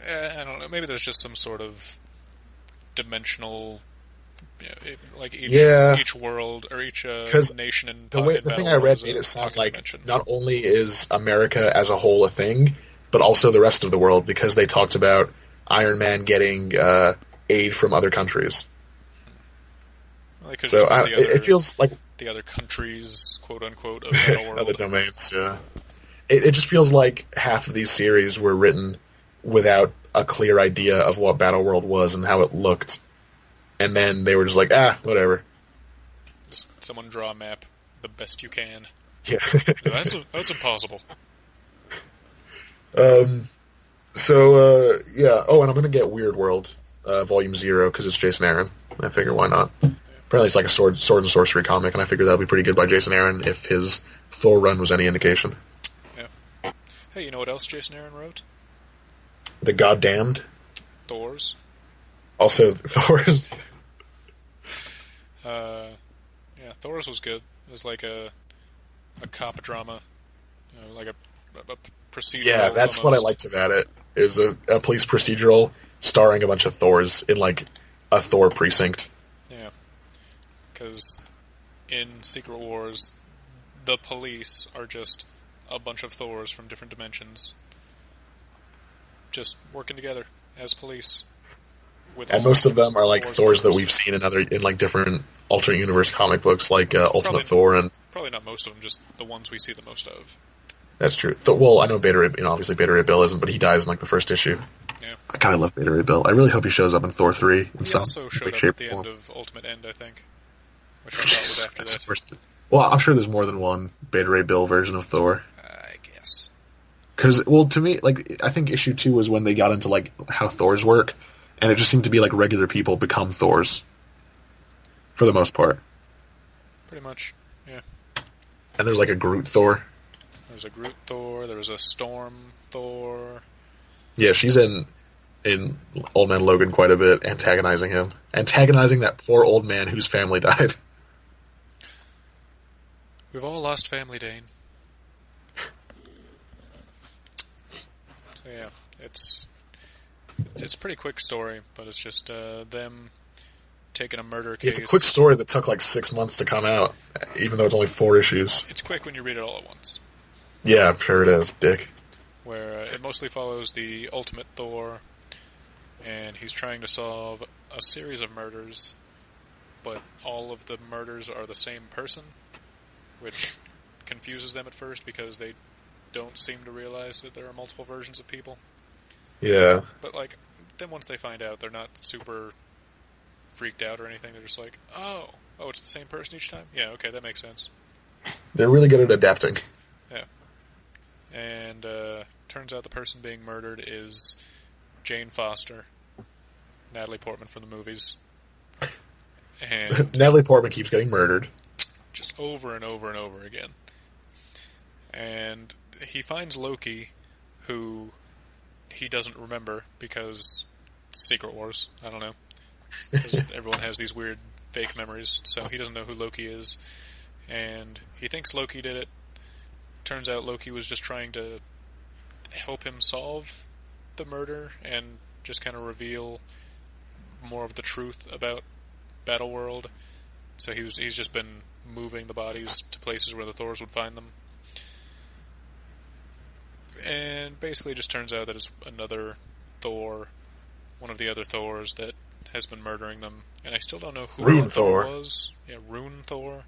I don't know. Maybe there's just some sort of dimensional, like each world or each nation in
the thing I read made it sound like not only is America as a whole a thing, but also the rest of the world, because they talked about Iron Man getting aid from other countries. So it feels like
the other countries, quote unquote, of Battleworld.
Other domains. Yeah, it just feels like half of these series were written without a clear idea of what Battleworld was and how it looked, and then they were just like, whatever.
Just someone draw a map the best you can.
Yeah,
that's impossible.
So yeah. Oh, and I'm gonna get Weird World, Volume 0, because it's Jason Aaron. I figure why not. Apparently, it's like a sword and sorcery comic, and I figure that'll be pretty good by Jason Aaron if his Thor run was any indication.
Yeah. Hey, you know what else Jason Aaron wrote?
The Goddamned.
Thor's.
Also, Thor's.
Yeah, Thor's was good. It was like a cop drama, like a procedural.
Yeah, that's what I liked about it. It was a police procedural starring a bunch of Thors in like a Thor precinct.
Yeah, because in Secret Wars, the police are just a bunch of Thors from different dimensions, just working together as police.
And most of them are like Thors that we've seen in like different alternate universe comic books, like Ultimate Thor, and
probably not most of them, just the ones we see the most of.
That's true. Well, I know Beta Ray, obviously Beta Ray Bill isn't, but he dies in like the first issue.
Yeah.
I kind of love Beta Ray Bill. I really hope he shows up in Thor 3.
He also showed up at the end of Ultimate End, I think, which I thought was after that.
Well, I'm sure there's more than one Beta Ray Bill version of Thor.
I guess.
Because, well, to me, like, I think issue 2 was when they got into, like, how Thors work, and it just seemed to be, like, regular people become Thors. For the most part.
Pretty much, yeah.
And there's, like, a Groot Thor.
There's a Groot Thor, there was a Storm Thor.
Yeah, she's in Old Man Logan quite a bit, antagonizing him. Antagonizing that poor old man whose family died.
We've all lost family, Dane. So yeah, it's a pretty quick story, but it's just them taking a murder case.
It's a quick story that took like 6 months to come out, even though it's only 4 issues.
It's quick when you read it all at once.
Yeah, I'm sure it is, Dick.
Where it mostly follows the Ultimate Thor, and he's trying to solve a series of murders, but all of the murders are the same person, which confuses them at first because they don't seem to realize that there are multiple versions of people.
Yeah.
But, like, then once they find out, they're not super freaked out or anything. They're just like, oh, it's the same person each time? Yeah, okay, that makes sense.
They're really good at adapting.
Yeah. And turns out the person being murdered is Jane Foster, Natalie Portman from the movies. And
Natalie Portman keeps getting murdered.
Just over and over and over again. And he finds Loki, who he doesn't remember because Secret Wars, I don't know. Because everyone has these weird fake memories, so he doesn't know who Loki is. And he thinks Loki did it. Turns out Loki was just trying to help him solve the murder and just kind of reveal more of the truth about Battleworld. So he's just been moving the bodies to places where the Thors would find them. And basically it just turns out that it's another Thor, one of the other Thors that has been murdering them. And I still don't know who
Rune Thor
was. Yeah, Rune Thor.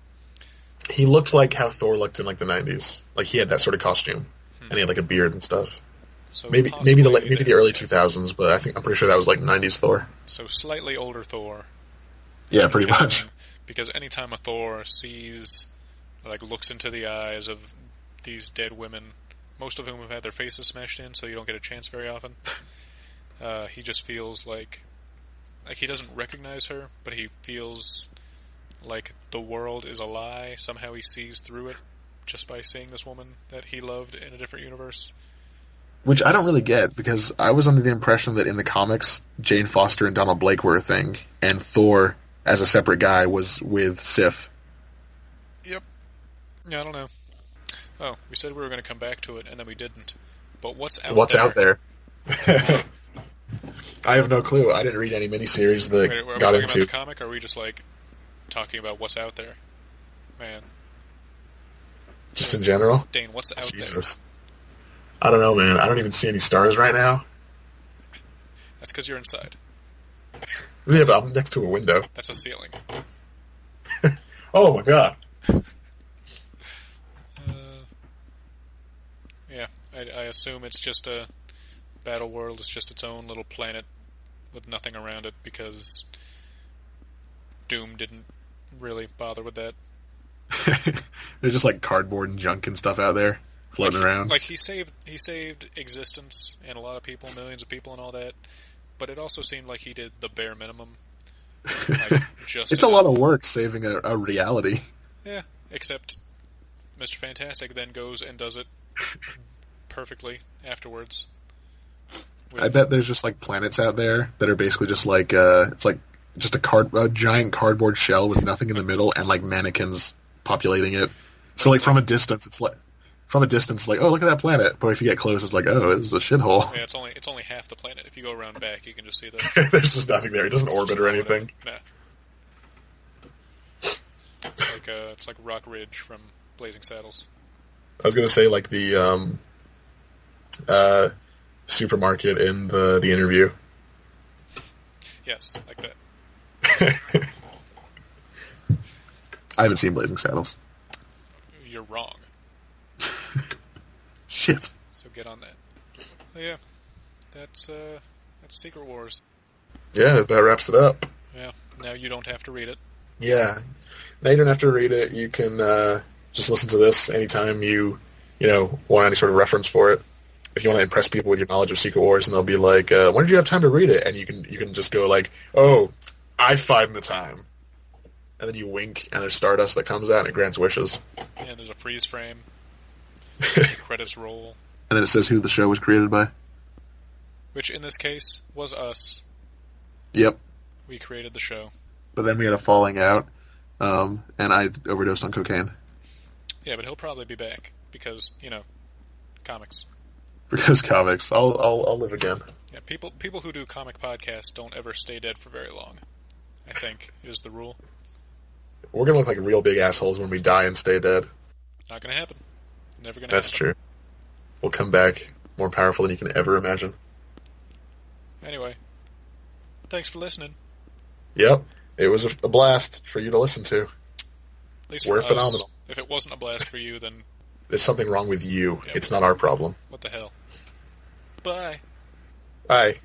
He looked like how Thor looked in like the 90s. Like he had that sort of costume, and he had like a beard and stuff.
So
maybe the early 2000s, but I'm pretty sure that was like 90s Thor.
So slightly older Thor.
Yeah, pretty much.
Because anytime a Thor sees, like, looks into the eyes of these dead women, most of whom have had their faces smashed in, so you don't get a chance very often, he just feels like he doesn't recognize her, but he feels like the world is a lie. Somehow he sees through it just by seeing this woman that he loved in a different universe.
Which I don't really get, because I was under the impression that in the comics, Jane Foster and Donald Blake were a thing, and Thor, as a separate guy, was with Sif.
Yep. Yeah, I don't know. Oh, we said we were going to come back to it, and then we didn't. But what's out there?
I have no clue. I didn't read any miniseries that
Wait, are we
got
talking
into...
about the comic, or are we just, like, talking about what's out there? Man.
Just in general?
Dane, what's out
Jesus. There? I don't know, man. I don't even see any stars right now.
That's because you're inside.
Yeah, but I'm next to a window.
That's a ceiling.
Oh my god.
Yeah, I assume it's just a Battleworld. It's just its own little planet with nothing around it because Doom didn't really bother with that.
There's just like cardboard and junk and stuff out there floating around.
Like he saved existence and a lot of people, millions of people, and all that. But it also seemed like he did the bare minimum. Like, just
it's enough. A lot of work saving a reality.
Yeah, except Mr. Fantastic then goes and does it perfectly afterwards.
I bet there's just like planets out there that are basically just like it's like just a giant cardboard shell with nothing in the middle and like mannequins populating it. So like from a distance, it's like oh, look at that planet. But if you get close, it's like, oh, it's a shithole.
Yeah, it's only half the planet. If you go around back, you can just see the.
There's just nothing there. It doesn't orbit or anything.
Nah. It's like Rock Ridge from Blazing Saddles.
I was gonna say like the supermarket in the interview.
Yes, like that.
I haven't seen Blazing Saddles.
You're wrong.
Shit.
So get on that. Oh, yeah, that's Secret Wars.
Yeah, that wraps it up.
Yeah. Now you don't have to read it.
Yeah. Now you don't have to read it. You can just listen to this anytime you want any sort of reference for it. if you want to impress people with your knowledge of Secret Wars, and they'll be like, "When did you have time to read it?" And you can just go like, "Oh, I find the time," and then you wink, and there's stardust that comes out and it grants wishes.
And there's a freeze frame. The credits roll.
And then it says who the show was created by.
Which in this case was us.
Yep.
We created the show.
But then we had a falling out, and I overdosed on cocaine.
Yeah, but he'll probably be back because comics.
Because comics, I'll live again.
Yeah, people who do comic podcasts don't ever stay dead for very long, I think, is the rule.
We're gonna look like real big assholes when we die and stay dead.
Not gonna happen. Never gonna
That's
happen.
true. We'll come back more powerful than you can ever imagine.
Anyway, thanks for listening.
Yep, it was a blast for you to listen to.
At least
We're
for us.
phenomenal.
If it wasn't a blast for you, then
There's something wrong with you.
Yeah.
It's not our problem.
what the hell? Bye.
Bye.